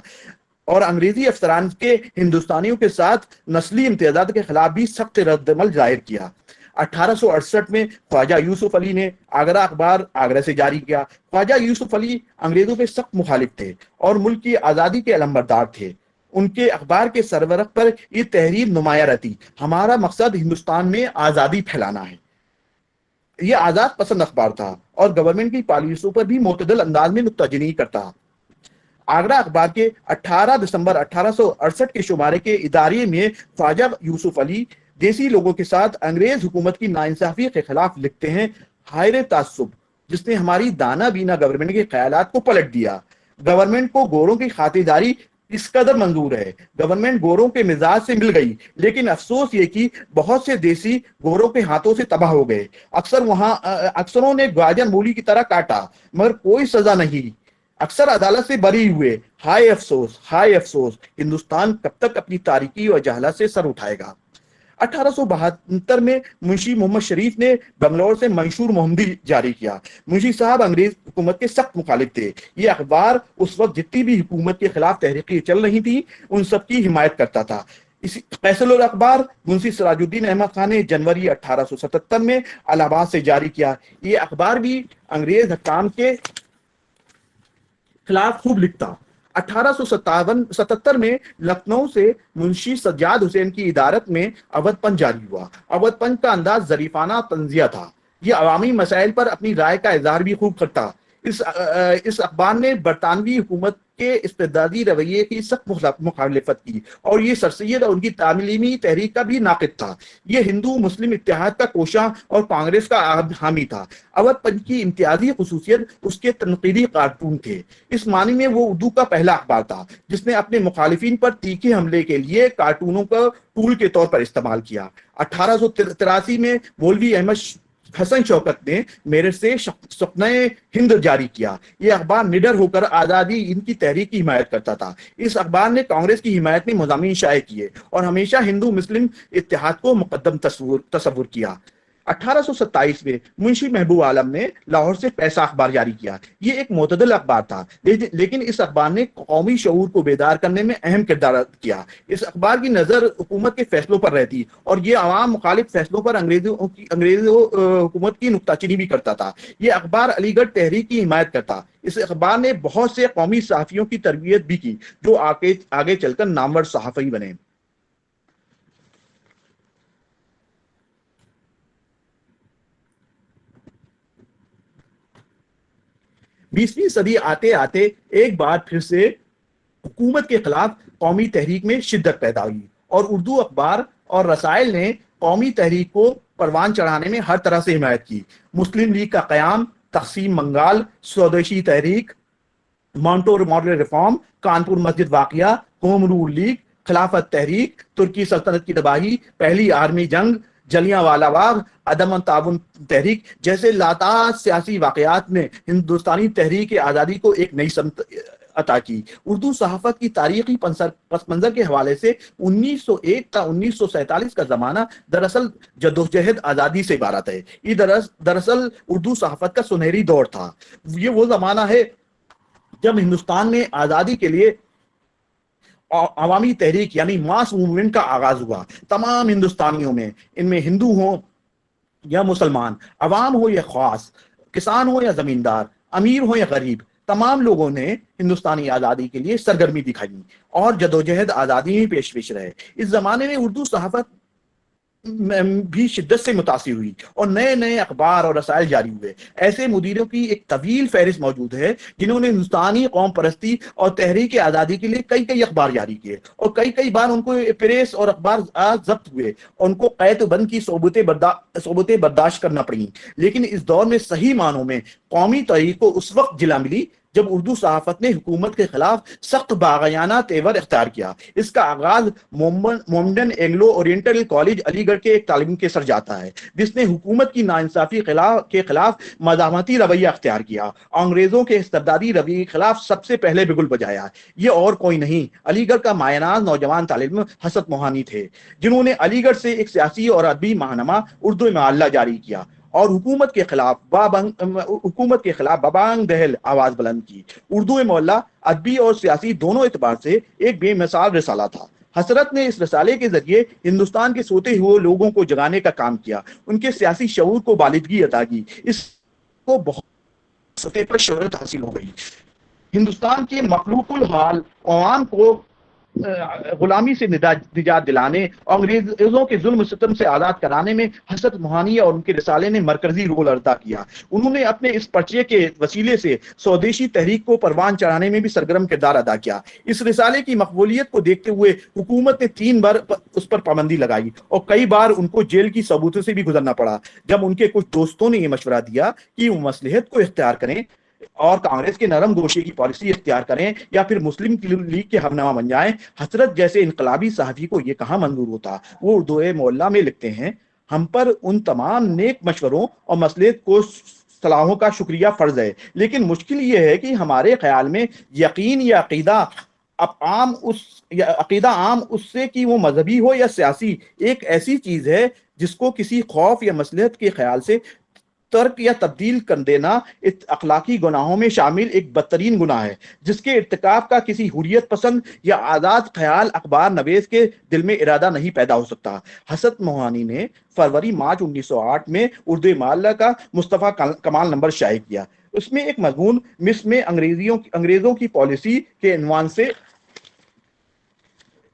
اور انگریزی افسران کے ہندوستانیوں کے ساتھ نسلی امتیازات کے خلاف بھی سخت رد عمل ظاہر کیا۔ 1868 میں خواجہ یوسف علی نے آگرہ اخبار آگرہ سے جاری کیا۔ خواجہ یوسف علی انگریزوں کے سخت مخالف تھے اور ملک کی آزادی کے علمبردار تھے۔ ان کے اخبار کے سرورق پر یہ تحریر نمایاں رہتی: ہمارا مقصد ہندوستان میں آزادی پھیلانا ہے۔ یہ آزاد پسند اخبار تھا اور گورنمنٹ کی پالیسیوں پر بھی معتدل انداز میں نکتہ چینی کرتا۔ آگرہ اخبار کے 18 دسمبر 1868 کے شمارے کے اداریے میں خواجہ یوسف علی دیسی لوگوں کے ساتھ انگریز حکومت کی ناانصافی کے خلاف لکھتے ہیں: حائر تعصب جس نے ہماری دانا بینا گورنمنٹ کے خیالات کو پلٹ دیا۔ گورنمنٹ کو گوروں کی خاطرداری اس قدر منظور ہے، گورنمنٹ گوروں کے مزاج سے مل گئی، لیکن افسوس یہ کہ بہت سے دیسی گوروں کے ہاتھوں سے تباہ ہو گئے۔ اکثروں نے گاجر مولی کی طرح کاٹا مگر کوئی سزا نہیں، اکثر عدالت سے بری ہوئے۔ ہائے افسوس، ہائے افسوس، ہندوستان کب تک اپنی تاریکی اور جہالت سے سر اٹھائے گا۔ 1872 میں منشی محمد شریف نے بنگلور سے منشور محمدی جاری کیا۔ منشی صاحب انگریز حکومت کے سخت مخالف تھے۔ یہ اخبار اس وقت جتنی بھی حکومت کے خلاف تحریکیں چل رہی تھی ان سب کی حمایت کرتا تھا۔ فیصل الاخبار منشی سراج الدین احمد خان نے جنوری 1877 میں الہ آباد سے جاری کیا۔ یہ اخبار بھی انگریز حکام کے خلاف خوب لکھتا۔ 1877 میں لکھنؤ سے منشی سجاد حسین کی ادارت میں اودھ پنچ جاری ہوا۔ اودھ پنچ کا انداز ظریفانہ طنزیہ تھا۔ یہ عوامی مسائل پر اپنی رائے کا اظہار بھی خوب کرتا۔ اس اخبار نے برطانوی حکومت کے استبدادی رویے کی سخت مخالفت کی اور یہ سر سید اور ان کی تعلیمی تحریک کا بھی ناقد تھا۔ یہ ہندو مسلم اتحاد کا کوشاں اور کانگریس کا حامی تھا۔ اودھ پنچ کی امتیازی خصوصیت اس کے تنقیدی کارٹون تھے۔ اس معنی میں وہ اردو کا پہلا اخبار تھا جس نے اپنے مخالفین پر تیکھے حملے کے لیے کارٹونوں کا ٹول کے طور پر استعمال کیا۔ 1883 میں مولوی احمد حسن شوکت نے میرٹھ سے سپنہ ہند جاری کیا۔ یہ اخبار نڈر ہو کر آزادی ان کی تحریک کی حمایت کرتا تھا۔ اس اخبار نے کانگریس کی حمایت میں مضامین شائع کیے اور ہمیشہ ہندو مسلم اتحاد کو مقدم تصور کیا۔ 1827 میں منشی محبوب عالم نے لاہور سے پیسہ اخبار جاری کیا۔ یہ ایک معتدل اخبار تھا لیکن اس اخبار نے قومی شعور کو بیدار کرنے میں اہم کردار ادا کیا۔ اس اخبار کی نظر حکومت کے فیصلوں پر رہتی اور یہ عوام مخالف فیصلوں پر انگریزوں حکومت کی نکتہ چینی بھی کرتا تھا۔ یہ اخبار علی گڑھ تحریک کی حمایت کرتا۔ اس اخبار نے بہت سے قومی صحافیوں کی تربیت بھی کی جو آگے چل کر نامور صحافی بنے۔ 20ویں صدی آتے آتے ایک بار پھر سے حکومت کے خلاف قومی تحریک میں شدت پیدا ہوئی اور اردو اخبار اور رسائل نے قومی تحریک کو پروان چڑھانے میں ہر طرح سے حمایت کی۔ مسلم لیگ کا قیام، تقسیم بنگال، سودیشی تحریک، مانٹو ماڈل ریفارم، کانپور مسجد واقعہ، ہوم رول لیگ، خلافت تحریک، ترکی سلطنت کی تباہی، پہلی عالمی جنگ، جلیاں والا باغ، عدم تعاون تحریک جیسے لاتعداد سیاسی واقعات نے ہندوستانی تحریک آزادی کو ایک نئی سمت عطا کی۔ اردو صحافت کی تاریخی پس منظر کے حوالے سے 1901 تا 1947 کا زمانہ دراصل جدوجہد آزادی سے عبارت ہے۔ یہ دراصل اردو صحافت کا سنہری دور تھا۔ یہ وہ زمانہ ہے جب ہندوستان میں آزادی کے لیے عوامی تحریک یعنی ماس موومنٹ کا آغاز ہوا۔ تمام ہندوستانیوں میں، ان میں ہندو ہوں یا مسلمان، عوام ہو یا خاص، کسان ہو یا زمیندار، امیر ہو یا غریب، تمام لوگوں نے ہندوستانی آزادی کے لیے سرگرمی دکھائی اور جدوجہد آزادی میں پیش رہے۔ اس زمانے میں اردو صحافت بھی شدت سے متاثر ہوئی اور نئے نئے اخبار اور رسائل جاری ہوئے۔ ایسے مدیروں کی ایک طویل فہرست موجود ہے جنہوں نے ہندوستانی قوم پرستی اور تحریک آزادی کے لیے کئی اخبار جاری کیے اور کئی بار ان کو پریس اور اخبار ضبط ہوئے اور ان کو قید و بند کی صعوبتیں برداشت کرنا پڑیں، لیکن اس دور میں صحیح معنوں میں قومی تحریک کو اس وقت جلا ملی جب اردو صحافت نے حکومت کے خلاف سخت باغیانہ تیور اختیار کیا۔ اس کا آغاز مومڈن اینگلو اورینٹل کالج علی گڑھ کے ایک طالب علم کے سر جاتا ہے جس نے حکومت کی ناانصافی کے خلاف مداحمتی رویہ اختیار کیا، انگریزوں کے استبدادی رویے کے خلاف سب سے پہلے بگل بجایا۔ یہ اور کوئی نہیں، علی گڑھ کا مایہ نوجوان طالب علم حسرت موہانی تھے، جنہوں نے علی گڑھ سے ایک سیاسی اور ادبی ماہنامہ اردو معلّہ جاری کیا اور حکومت کے خلاف بابانگ دہل آواز بلند کی۔ اردو معلّہ ادبی اور سیاسی دونوں اعتبار سے ایک بے مثال رسالہ تھا۔ حسرت نے اس رسالے کے ذریعے ہندوستان کے سوتے ہوئے لوگوں کو جگانے کا کام کیا، ان کے سیاسی شعور کو بالادگی عطا کی، اس کو بہت سطح پر شہرت حاصل ہو گئی۔ ہندوستان کے مخلوق الحال عوام کو غلامی سے نجات دلانے اور انگریزوں کے ظلم و ستم سے آزاد کرانے میں حسرت موہانی اور ان کے رسالے نے مرکزی رول ادا کیا۔ انہوں نے اپنے اس پرچے کے وسیلے سے سودیشی تحریک کو پروان چڑھانے میں بھی سرگرم کردار ادا کیا۔ اس رسالے کی مقبولیت کو دیکھتے ہوئے حکومت نے 3 بار اس پر پابندی لگائی اور کئی بار ان کو جیل کی صعوبتوں سے بھی گزرنا پڑا۔ جب ان کے کچھ دوستوں نے یہ مشورہ دیا کہ وہ مصلحت کو اختیار کریں اور کانگریس کے نرم گوشے کی پالیسی اختیار کریں یا پھر مسلم لیگ کے ہم نوا بن جائیں، حسرت جیسے انقلابی صحافی کو یہ کہاں منظور ہوتا۔ وہ اردو معلّہ میں لکھتے ہیں، ہم پر ان تمام نیک مشوروں اور مصلحت کو صلاحوں کا شکریہ فرض ہے، لیکن مشکل یہ ہے کہ ہمارے خیال میں یقین یا عقیدہ عام اس سے کہ وہ مذہبی ہو یا سیاسی ایک ایسی چیز ہے جس کو کسی خوف یا مصلحت کے خیال سے ترک یا تبدیل کر دینا اخلاقی گناہوں میں شامل ایک بدترین گناہ ہے، جس کے ارتکاب کا کسی حریت پسند یا آزاد خیال اخبار نویس کے دل میں ارادہ نہیں پیدا ہو سکتا۔ حسرت موہانی نے فروری-مارچ 1908 میں اردو معلّہ کا مصطفیٰ کمال نمبر شائع کیا۔ اس میں ایک مضمون مصر میں انگریزوں کی پالیسی کے عنوان سے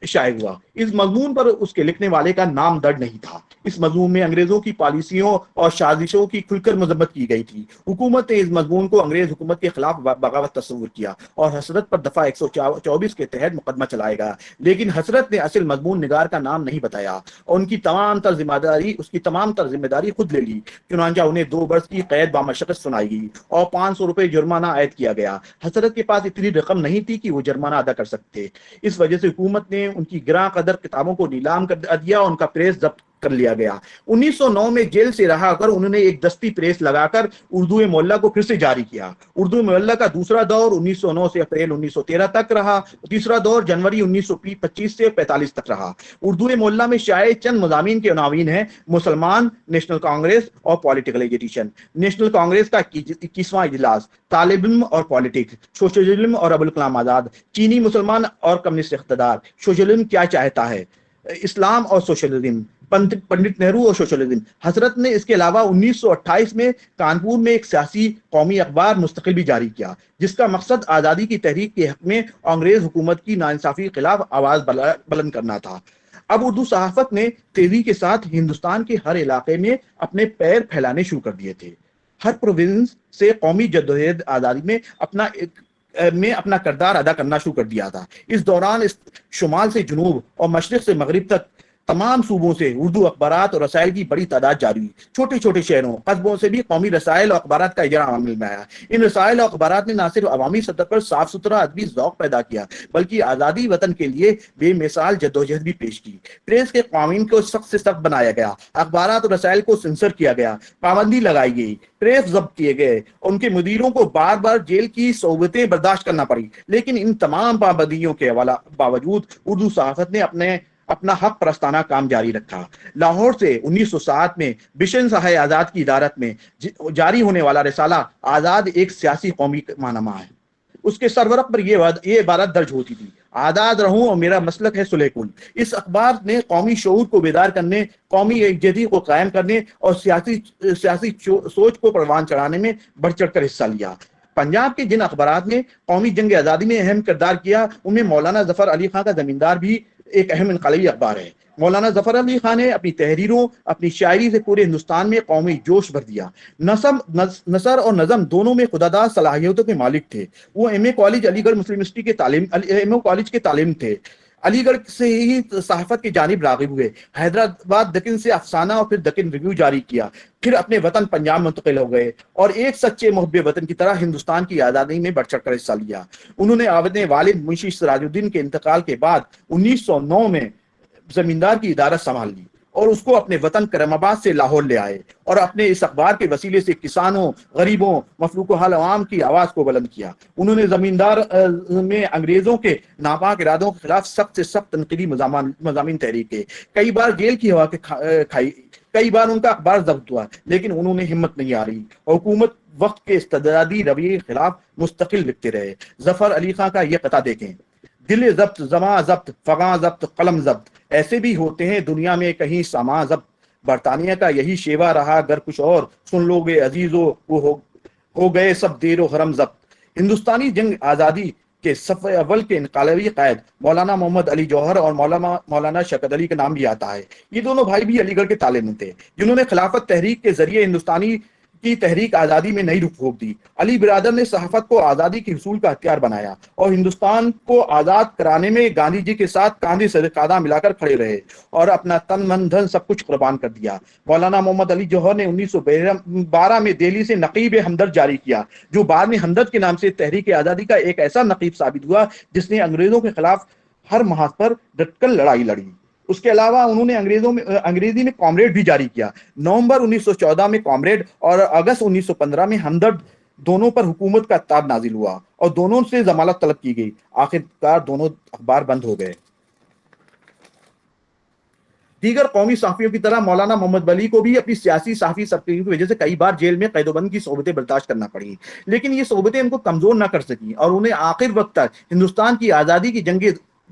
شائع ہوا۔ اس مضمون پر اس کے لکھنے والے کا نام درج نہیں تھا۔ اس مضمون میں انگریزوں کی پالیسیوں اور سازشوں کی کھل کر مذمت کی گئی تھی۔ حکومت نے اس مضمون کو انگریز حکومت کے خلاف بغاوت تصور کیا اور حسرت پر دفعہ 124 کے تحت مقدمہ چلائے گا، لیکن حسرت نے اصل مضمون نگار کا نام نہیں بتایا اور اس کی تمام تر ذمہ داری خود لے لی۔ چنانچہ انہیں 2 برس کی قید بامشقت سنائی گئی اور 500 روپے جرمانہ عائد کیا گیا۔ حسرت کے پاس اتنی رقم نہیں تھی کہ وہ جرمانہ ادا کر سکتے، اس وجہ سے حکومت نے ان کی گراں قدر کتابوں کو نیلام کر دیا اور ان کا پریس ضبط کر لیا گیا۔ 1909 میں جیل سے رہا کر انہوں نے ایک دستی پریس لگا کر اردو معلّہ کو پھر سے جاری کیا۔ اردو معلّہ کا دوسرا دور 1909 سے اپریل 1913 تک رہا، تیسرا دور جنوری 1925 سے 45 تک رہا۔ اردو معلّہ میں شائع چند مضامین کے عناوین ہیں: مسلمان، نیشنل کانگریس اور پولیٹیکل ایجوٹیشن، نیشنل کانگریس کا 21واں اجلاس، طالب علم اور پالیٹکس، سوشلزم اور ابوالکلام آزاد، چینی مسلمان اور کمیونسٹ اقتدار، سوشلزم کیا چاہتا ہے، اسلام اور سوشلزم، پنڈت نہرو اور سوشلزم۔ حسرت نے اس کے علاوہ 1928 میں کانپور میں ایک سیاسی قومی اخبار مستقل بھی جاری کیا، جس کا مقصد آزادی کی تحریک کے حق میں انگریز حکومت کی ناانصافی کے خلاف آواز بلند کرنا تھا۔ اب اردو صحافت نے تیزی کے ساتھ ہندوستان کے ہر علاقے میں اپنے پیر پھیلانے شروع کر دیے تھے۔ ہر پروونس سے قومی جدوجہد آزادی میں اپنا کردار ادا کرنا شروع کر دیا تھا۔ اس دوران شمال سے جنوب اور مشرق سے مغرب تک تمام صوبوں سے اردو اخبارات اور رسائل کی بڑی تعداد جاری ہوئی۔ چھوٹے چھوٹے شہروں قصبوں سے بھی قومی رسائل اور اخبارات کا اجرا عمل میں آیا۔ ان رسائل اور اخبارات نے نہ صرف عوامی سطح پر صاف ستھرا ادبی ذوق پیدا کیا بلکہ آزادی وطن کے لیے بے مثال جدوجہد بھی پیش کی۔ پریس کے قوانین کو سخت سے سخت بنایا گیا، اخبارات اور رسائل کو سنسر کیا گیا، پابندی لگائی گئی، پریس ضبط کیے گئے، ان کے مدیروں کو بار بار جیل کی صعوبتیں برداشت کرنا پڑی، لیکن ان تمام پابندیوں کے باوجود اردو صحافت نے اپنا حق پرستانہ کام جاری رکھا۔ لاہور سے 1907 میں بشن شاہ آزاد کی ادارت میں جاری ہونے والا رسالہ آزاد ایک سیاسی قومی ماہنامہ ہے۔ اس کے سرورق پر یہ عبارت درج ہوتی تھی: آزاد رہوں اور میرا مسلک ہے صلح کل۔ اس اخبار نے قومی شعور کو بیدار کرنے، قومی یکجہتی کو قائم کرنے اور سیاسی سوچ کو پروان چڑھانے میں بڑھ چڑھ کر حصہ لیا۔ پنجاب کے جن اخبارات نے قومی جنگ آزادی میں اہم کردار کیا ان میں مولانا ظفر علی خان کا زمیندار بھی ایک اہم انقلابی اخبار ہے۔ مولانا ظفر علی خان نے اپنی تحریروں اپنی شاعری سے پورے ہندوستان میں قومی جوش بھر دیا. نثر اور نظم دونوں میں خداداد صلاحیتوں کے مالک تھے. وہ ایم اے کالج علی گڑھ مسلم یونیورسٹی کے کالج کے تعلیم تھے. علی گڑھ سے ہی صحافت کی جانب راغب ہوئے. حیدرآباد دکن سے افسانہ اور پھر دکن ریویو جاری کیا. پھر اپنے وطن پنجاب منتقل ہو گئے اور ایک سچے محب وطن کی طرح ہندوستان کی آزادی میں بڑھ چڑھ کر حصہ لیا. انہوں نے اپنے والد منشی سراج الدین کے انتقال کے بعد 1909 میں زمیندار کی ادارت سنبھال لی اور اس کو اپنے وطن کرم آباد سے لاہور لے آئے اور اپنے اس اخبار کے وسیلے سے کسانوں، غریبوں، مفلوک حال عوام کی آواز کو بلند کیا. انہوں نے زمیندار میں انگریزوں کے ناپاک ارادوں کے خلاف سخت سے سخت تنقیدی مضامین تحریر کیے. کئی بار جیل کی ہوا کھائی، کئی بار ان کا اخبار ضبط ہوا، لیکن انہوں نے ہمت نہیں ہاری. حکومت وقت کے استبدادی رویے کے خلاف مستقل لکھتے رہے. ظفر علی خان کا یہ قطعہ دیکھیں: دل ضبط، زماں ضبط، فغاں ضبط، قلم ضبط، ایسے بھی ہوتے ہیں دنیا میں کہیں سامان ضبط. برطانیہ کا یہی شیوا رہا گر کچھ اور، سن لو گے عزیزو وہ ہو گئے سب دیر و حرم ضبط. ہندوستانی جنگ آزادی کے صف اول کے انقلابی قائد مولانا محمد علی جوہر اور مولانا شوکت علی کا نام بھی آتا ہے. یہ دونوں بھائی بھی علی گڑھ کے تالے میں تھے، جنہوں نے خلافت تحریک کے ذریعے ہندوستانی کی تحریک آزادی میں نئی رخ پھونک دی. علی برادر نے صحافت کو آزادی کے حصول کا ہتھیار بنایا اور ہندوستان کو آزاد کرانے میں گاندھی جی کے ساتھ کاندھے سے کاندھا ملا کر کھڑے رہے اور اپنا تن من دھن سب کچھ قربان کر دیا. مولانا محمد علی جوہر نے 1912 میں دہلی سے نقیب ہمدرد جاری کیا، جو بعد میں ہمدرد کے نام سے تحریک آزادی کا ایک ایسا نقیب ثابت ہوا جس نے انگریزوں کے خلاف ہر محاذ پر ڈٹ کر لڑائی لڑی. اس کے علاوہ انہوں نے انگریزی میں کامریڈ بھی جاری کیا. نومبر 1914 میں کامریڈ اور اگست 1915 میں ہمدرد دونوں پر حکومت کا تاب نازل ہوا اور دونوں سے ضمانت طلب کی گئی. آخرکار دونوں اخبار بند ہو گئے. دیگر قومی صحافیوں کی طرح مولانا محمد ولی کو بھی اپنی سیاسی صحافی سرگرمیوں کی وجہ سے کئی بار جیل میں قید و بند کی صحبتیں برداشت کرنا پڑی، لیکن یہ صحبتیں ان کو کمزور نہ کر سکیں اور انہیں آخر وقت تک ہندوستان کی آزادی کی جنگ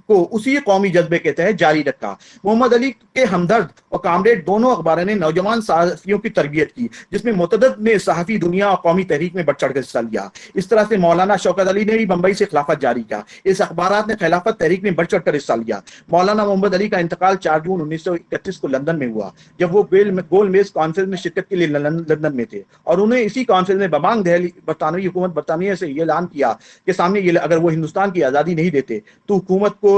کو اسی قومی جذبے کے تحت جاری رکھا. محمد علی کے ہمدرد اور کامریڈ دونوں اخباروں نے نوجوان صحافیوں کی تربیت کی، جس میں متعدد نے صحافی دنیا اور قومی تحریک میں بڑھ چڑھ کر حصہ لیا. اس طرح سے مولانا شوکت علی نے بھی بمبئی سے خلافت جاری کیا. اس اخبارات نے خلافت تحریک میں بڑھ چڑھ کر حصہ لیا. مولانا محمد علی کا انتقال 4 جون 1931 کو لندن میں ہوا، جب وہ گول میز کانفرنس میں شرکت کے لیے لندن میں تھے، اور انہیں اسی کانفرنس میں ببانگ دہلی برطانوی حکومت برطانیہ سے یہ اعلان کیا کہ سامنے یہ اگر وہ ہندوستان کی آزادی نہیں دیتے تو حکومت کو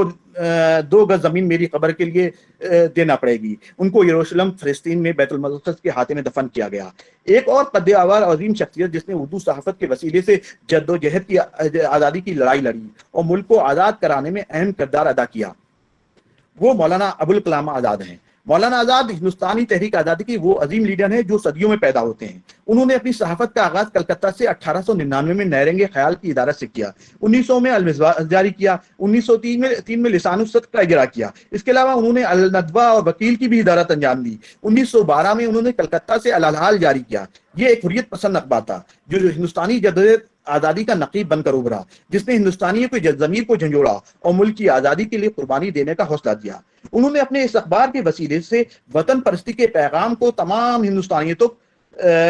2 گز زمین میری قبر کے لیے دینا پڑے گی. ان کو یروشلم فلسطین میں بیت المقدس کے ہاتھے میں دفن کیا گیا. ایک اور قد آور عظیم شخصیت جس نے اردو صحافت کے وسیلے سے جد و جہد کی آزادی کی لڑائی لڑی اور ملک کو آزاد کرانے میں اہم کردار ادا کیا، وہ مولانا ابوالکلام آزاد ہیں. مولانا آزاد ہندوستانی تحریک آزادی کی وہ عظیم لیڈر ہیں جو صدیوں میں پیدا ہوتے ہیں. انہوں نے اپنی صحافت کا آغاز کلکتہ سے 1899 میں نیرنگ خیال کی ادارت سے کیا. 1900 میں المصباح جاری کیا. 1903 میں لسان الصدق کا اجرا کیا. اس کے علاوہ انہوں نے الندوہ اور وکیل کی بھی ادارت انجام دی. 1912 میں انہوں نے کلکتہ سے الحال جاری کیا. یہ ایک حریت پسند اخبار تھا جو ہندوستانی جدوجہد آزادی کا نقیب بن کر ابھرا، جس نے ہندوستانیوں کی ضمیر کو جھنجھوڑا اور ملک کی آزادی کے لیے قربانی دینے کا حوصلہ دیا. انہوں نے اپنے اس اخبار کے وسیلے سے وطن پرستی کے پیغام کو تمام ہندوستانیوں تک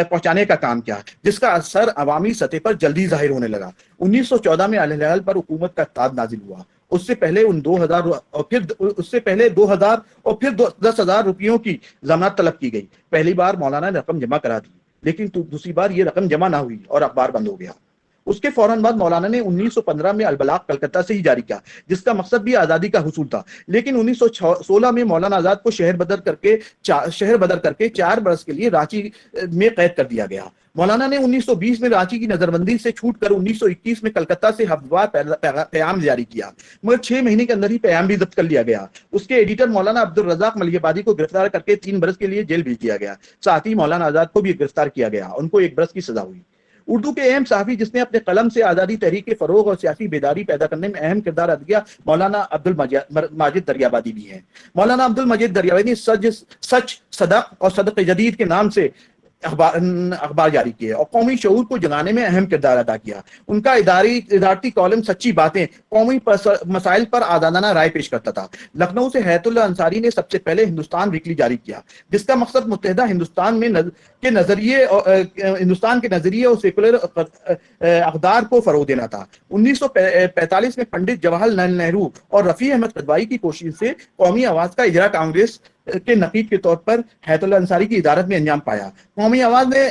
پہنچانے کا کام کیا، جس کا اثر عوامی سطح پر جلدی ظاہر ہونے لگا. 1914 میں الہلال پر حکومت کا تاج نازل ہوا. اس سے پہلے 2000 اور پھر 10,000 روپیوں کی ضمانت طلب کی گئی. پہلی بار مولانا نے رقم جمع کرا دی، لیکن دوسری بار یہ رقم جمع نہ ہوئی اور اخبار بند ہو گیا. اس کے فوراً بعد مولانا نے 1915 میں البلاغ کلکتہ سے ہی جاری کیا، جس کا مقصد بھی آزادی کا حصول تھا. لیکن 1916 میں مولانا آزاد کو شہر بدر کر کے 4 برس کے لیے رانچی میں قید کر دیا گیا. مولانا نے 1920 میں رانچی کی نظر بندی سے چھوٹ کر 1921 میں کلکتہ سے ہفتوار پیام جاری کیا، مگر 6 مہینے کے اندر ہی پیام بھی ضبط کر لیا گیا. اس کے ایڈیٹر مولانا عبدالرزاق ملیح آبادی کو گرفتار کر کے 3 برس کے لیے جیل بھیج دیا گیا. ساتھ ہی مولانا آزاد کو بھی گرفتار کیا گیا، ان کو 1 برس کی سزا ہوئی. اردو کے اہم صحافی جس نے اپنے قلم سے آزادی تحریک کے فروغ اور سیاسی بیداری پیدا کرنے میں اہم کردار ادا کیا، مولانا عبدالماجد دریابادی بھی ہیں. مولانا عبدالماجد دریابادی نے سچ، صدق اور صدق جدید کے نام سے اخبار جاری کیے اور قومی شعور کو جگانے میں اہم کردار ادا کیا۔ ان کا ادارتی کالم سچی باتیں قومی مسائل پر آزادانہ رائے پیش کرتا تھا۔ لکھنؤ سے حیات اللہ انصاری نے سب سے پہلے ہندوستان ویکلی جاری کیا، جس کا مقصد متحدہ ہندوستان کے نظریے اور سیکولر اقدار کو فروغ دینا تھا۔ 1945 میں پنڈت جواہر لال نہرو اور رفیع احمد قدوائی کی کوشش سے قومی آواز کا اجرا کانگریس کے نقیب کے طور پر حیات اللہ انصاری کی ادارت میں انجام پایا۔ قومی آواز نے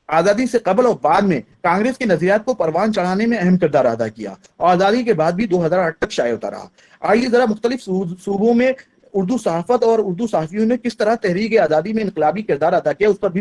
آزادی سے قبل اور بعد میں کانگریس کے نظریات کو پروان چڑھانے میں اہم کردار ادا کیا اور آزادی کے بعد بھی 2008 تک شائع ہوتا رہا۔ آئیے ذرا مختلف صوبوں میں اردو صحافت اور اردو صحافیوں نے کس طرح تحریک آزادی میں انقلابی کردار ادا کیا اس پر بھی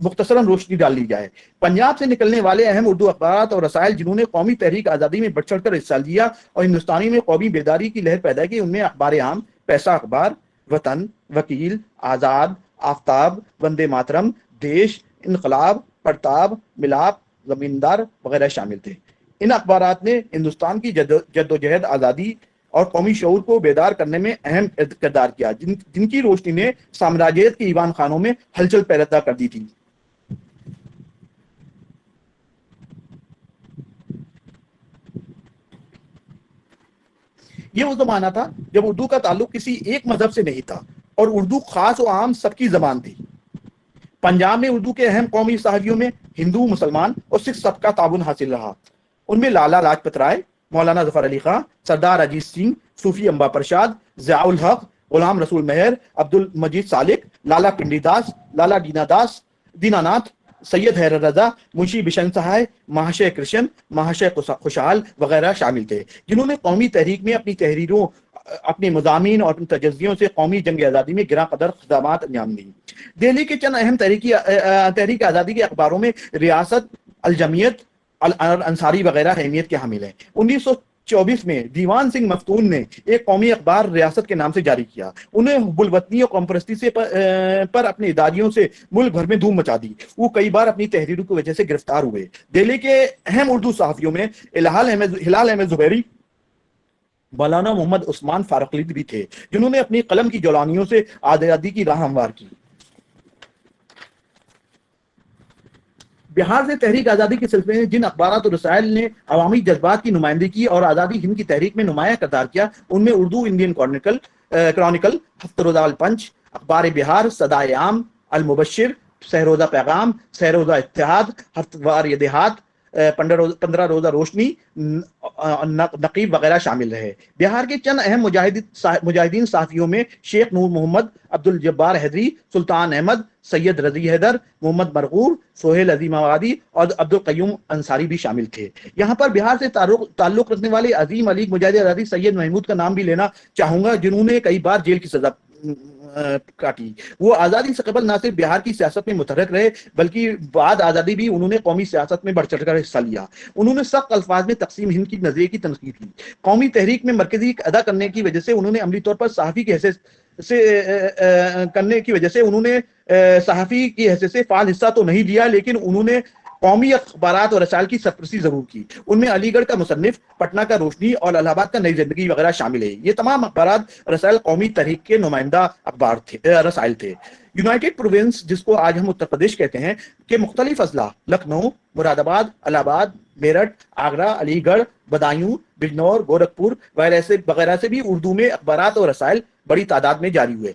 مختصراً روشنی ڈال لی جائے۔ پنجاب سے نکلنے والے اہم اردو اخبارات اور رسائل جنہوں نے قومی تحریک آزادی میں بڑھ چڑھ کر حصہ لیا اور ہندوستانی میں قومی بیداری کی لہر پیدا کی، ان میں اخبار عام، پیسہ اخبار، وطن، وکیل، آزاد، آفتاب، وندے ماترم، دیش، انقلاب، پرتاب، ملاپ، زمیندار وغیرہ شامل تھے۔ ان اخبارات نے ہندوستان کی جدوجہد آزادی اور قومی شعور کو بیدار کرنے میں اہم کردار کیا، جن کی روشنی نے سامراجیت کے ایوان خانوں میں ہلچل پیدا کر دی تھی۔ یہ وہ زمانہ تھا جب اردو کا تعلق کسی ایک مذہب سے نہیں تھا اور اردو خاص و عام سب کی زبان تھی۔ پنجاب میں اردو کے اہم قومی صحافیوں میں ہندو، مسلمان اور سکھ سب کا تعاون حاصل رہا۔ ان میں لالا لاجپت رائے، مولانا ظفر علی خان، سردار اجیت سنگھ، صوفی امبا پرساد، ضیاء الحق، غلام رسول مہر، عبد المجید سالک، لالا پنڈی داس، لالا دیناناتھ، سید حیدر رضا، منشی بشن سہائے، مہاشے کرشن، مہاشے خوشحال وغیرہ شامل تھے، جنہوں نے قومی تحریک میں اپنی تحریروں، اپنے مضامین اور اپنے تجزیوں سے قومی جنگ آزادی میں گراں قدر خدمات انجام دی۔ دہلی کے چند اہم تحریک آزادی کے اخباروں میں ریاست، الجمعیت، انصاری وغیرہ اہمیت کے حامل ہیں۔ 1924 میں دیوان سنگھ مفتون نے ایک قومی اخبار ریاست کے نام سے جاری کیا۔ انہیں حب الوطنی اور قوم پرستی سے پر اپنی اداریوں سے ملک بھر میں دھوم مچا دی۔ وہ کئی بار اپنی تحریروں کی وجہ سے گرفتار ہوئے۔ دہلی کے اہم اردو صحافیوں میں ہلال احمد زبیری، مولانا محمد عثمان فاروقی بھی تھے، جنہوں نے اپنی قلم کی جولانیوں سے آزادی کی راہ ہموار کی۔ بہار سے تحریک آزادی کے سلسلے میں جن اخبارات اور رسائل نے عوامی جذبات کی نمائندگی کی اور آزادی ہند کی تحریک میں نمایاں کردار کیا، ان میں اردو انڈین کرونیکل، ہفتہ روزہ الپنچ، اخبار بہار، صدائے عام، المبشر، سہ روزہ پیغام، سہ روزہ اتحاد، ہفتوار دیہات، 15 روزہ روشنی، نقیب وغیرہ شامل رہے۔ بہار کے چند اہم مجاہدین صحافیوں میں شیخ نور محمد، عبد الجبار حیدری، سلطان احمد، سید رضی حیدر، محمد مرغور، سہیل عظیم آبادی اور عبد القیوم انصاری بھی شامل تھے۔ یہاں پر بہار سے تعلق رکھنے والے عظیم علی مجاہد آزادی سید محمود کا نام بھی لینا چاہوں گا، جنہوں نے کئی بار جیل کی سزا کاٹی۔ وہ آزادی سے قبل نہ صرف بہار کی سیاست میں متحرک رہے بلکہ بعد آزادی بھی انہوں نے قومی سیاست میں بڑھ چڑھ کر حصہ لیا۔ انہوں نے سخت الفاظ میں تقسیم ہند کی نظریے کی تنقید کی۔ قومی تحریک میں مرکزی ادا کرنے کی وجہ سے انہوں نے عملی طور پر صحافی کی حیثیت سے فعال حصہ تو نہیں لیا، لیکن انہوں نے قومی اخبارات اور رسائل کی سرپرستی ضرور کی۔ ان میں علی گڑھ کا مصنف، پٹنہ کا روشنی اور الہ آباد کا نئی زندگی وغیرہ شامل ہے۔ یہ تمام اخبارات رسائل قومی تحریک کے نمائندہ رسائل تھے۔ یونائٹڈ پروونس، جس کو آج ہم اتر پردیش کہتے ہیں، کے مختلف اضلاع لکھنؤ، مراد آباد، الہ آباد، میرٹھ، آگرہ، علی گڑھ، بدایوں، بجنور، گورکھپور وغیرہ سے بھی اردو میں اخبارات اور رسائل بڑی تعداد میں جاری ہوئے،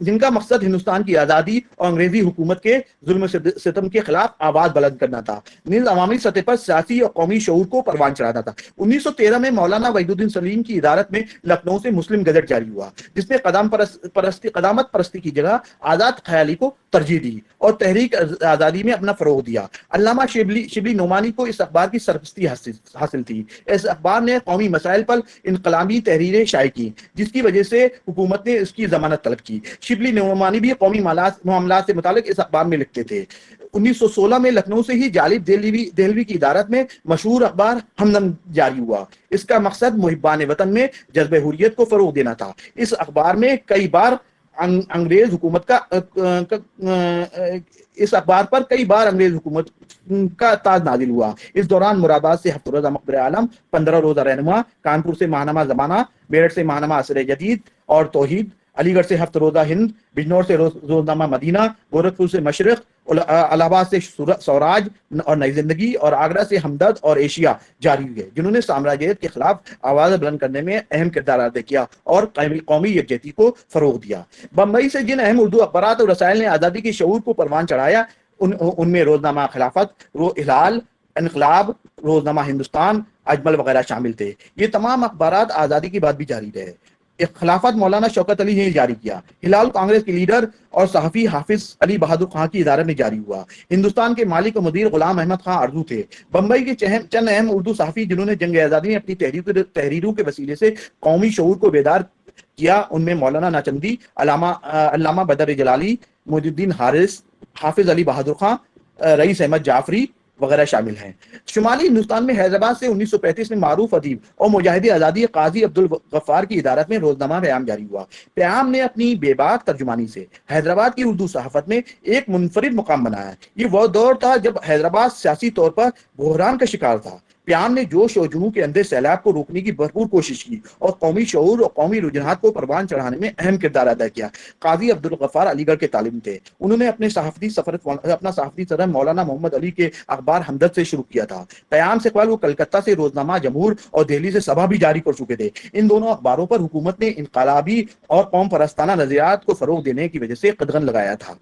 جن کا مقصد ہندوستان کی آزادی اور انگریزی حکومت کے ظلم و ستم کے خلاف آواز بلند کرنا تھا، نیز عوامی سطح پر سیاسی اور قومی شعور کو پروان چڑھانا تھا۔ 1913 میں مولانا وحید الدین سلیم کی ادارت میں لکھنؤ سے مسلم گزٹ جاری ہوا، جس نے قدامت پرستی کی جگہ آزاد خیالی کو ترجیح دی اور تحریک آزادی میں اپنا فروغ دیا۔ علامہ شبلی نعمانی کو اس اخبار کی سرپرستی حاصل تھی۔ اس اخبار نے قومی مسائل پر انقلابی تحریریں شائع کی، جس کی وجہ سے حکومت نے اس کی ضمانت طلب کی۔ شبلی نعمانی بھی قومی معاملات سے متعلق اس اخبار میں لکھتے تھے۔ 1916 میں لکھنؤ سے ہی جالب دہلوی کی ادارت میں مشہور اخبار ہمدم جاری ہوا۔ اس کا مقصد محبان وطن میں جذب حریت کو فروغ دینا تھا۔ اس اخبار میں کئی بار انگریز حکومت کا تاج نازل ہوا۔ اس دوران مراد آباد سے ہفتہ روزہ مقبرہ عالم، 15 روزہ رہنما، کانپور سے ماہنامہ زمانہ، میرٹھ سے ماہنامہ عصر جدید اور توحید، علی گڑھ سے ہفتہ روزہ ہند، بجنور سے روزنامہ مدینہ، گورکھپور سے مشرق الہ آباد سے سوراج اور نئی زندگی اور آگرہ سے ہمدرد اور ایشیا جاری ہوئے، جنہوں نے سامراجیت کے خلاف آواز بلند کرنے میں اہم کردار ادا کیا اور قومی یکجہتی کو فروغ دیا۔ بمبئی سے جن اہم اردو اخبارات اور رسائل نے آزادی کے شعور کو پروان چڑھایا، ان میں روزنامہ خلافت، ہلال، انقلاب، روزنامہ ہندوستان، اجمل وغیرہ شامل تھے۔ یہ تمام اخبارات آزادی کے بعد بھی جاری رہے۔ خلافت مولانا شوکت علی نے جاری کیا، ہلال کانگریس کے لیڈر اور صحافی حافظ علی بہادر خان کی ادارت میں جاری ہوا۔ ہندوستان کے مالک و مدیر غلام احمد خان اردو تھے۔ بمبئی کے چند اہم اردو صحافی جنہوں نے جنگ آزادی میں اپنی تحریروں کے وسیلے سے قومی شعور کو بیدار کیا، ان میں مولانا ناچندی، علامہ بدر جلالی، محی الدین حارث، حافظ علی بہادر خان، رئیس احمد جعفری وغیرہ شامل ہیں۔ شمالی ہندوستان میں حیدرآباد سے 1935 میں معروف ادیب اور مجاہد آزادی قاضی عبدالغفار کی ادارت میں روزنامہ پیام جاری ہوا۔ پیام نے اپنی بے باک ترجمانی سے حیدرآباد کی اردو صحافت میں ایک منفرد مقام بنایا۔ یہ وہ دور تھا جب حیدرآباد سیاسی طور پر بحران کا شکار تھا۔ پیام نے جوش و جنون کے اندھے سیلاب کو روکنے کی بھرپور کوشش کی اور قومی شعور اور قومی رجحانات کو پروان چڑھانے میں اہم کردار ادا کیا۔ قاضی عبدالغفار علی گڑھ کے طالب تھے۔ انہوں نے اپنا صحافتی سفر مولانا محمد علی کے اخبار ہمدرد سے شروع کیا تھا۔ قیام سے قبل وہ کلکتہ سے روزنامہ جمہور اور دہلی سے صبا بھی جاری کر چکے تھے۔ ان دونوں اخباروں پر حکومت نے انقلابی اور قوم پرستانہ نظریات کو فروغ دینے کی وجہ سے قدغن لگایا تھا۔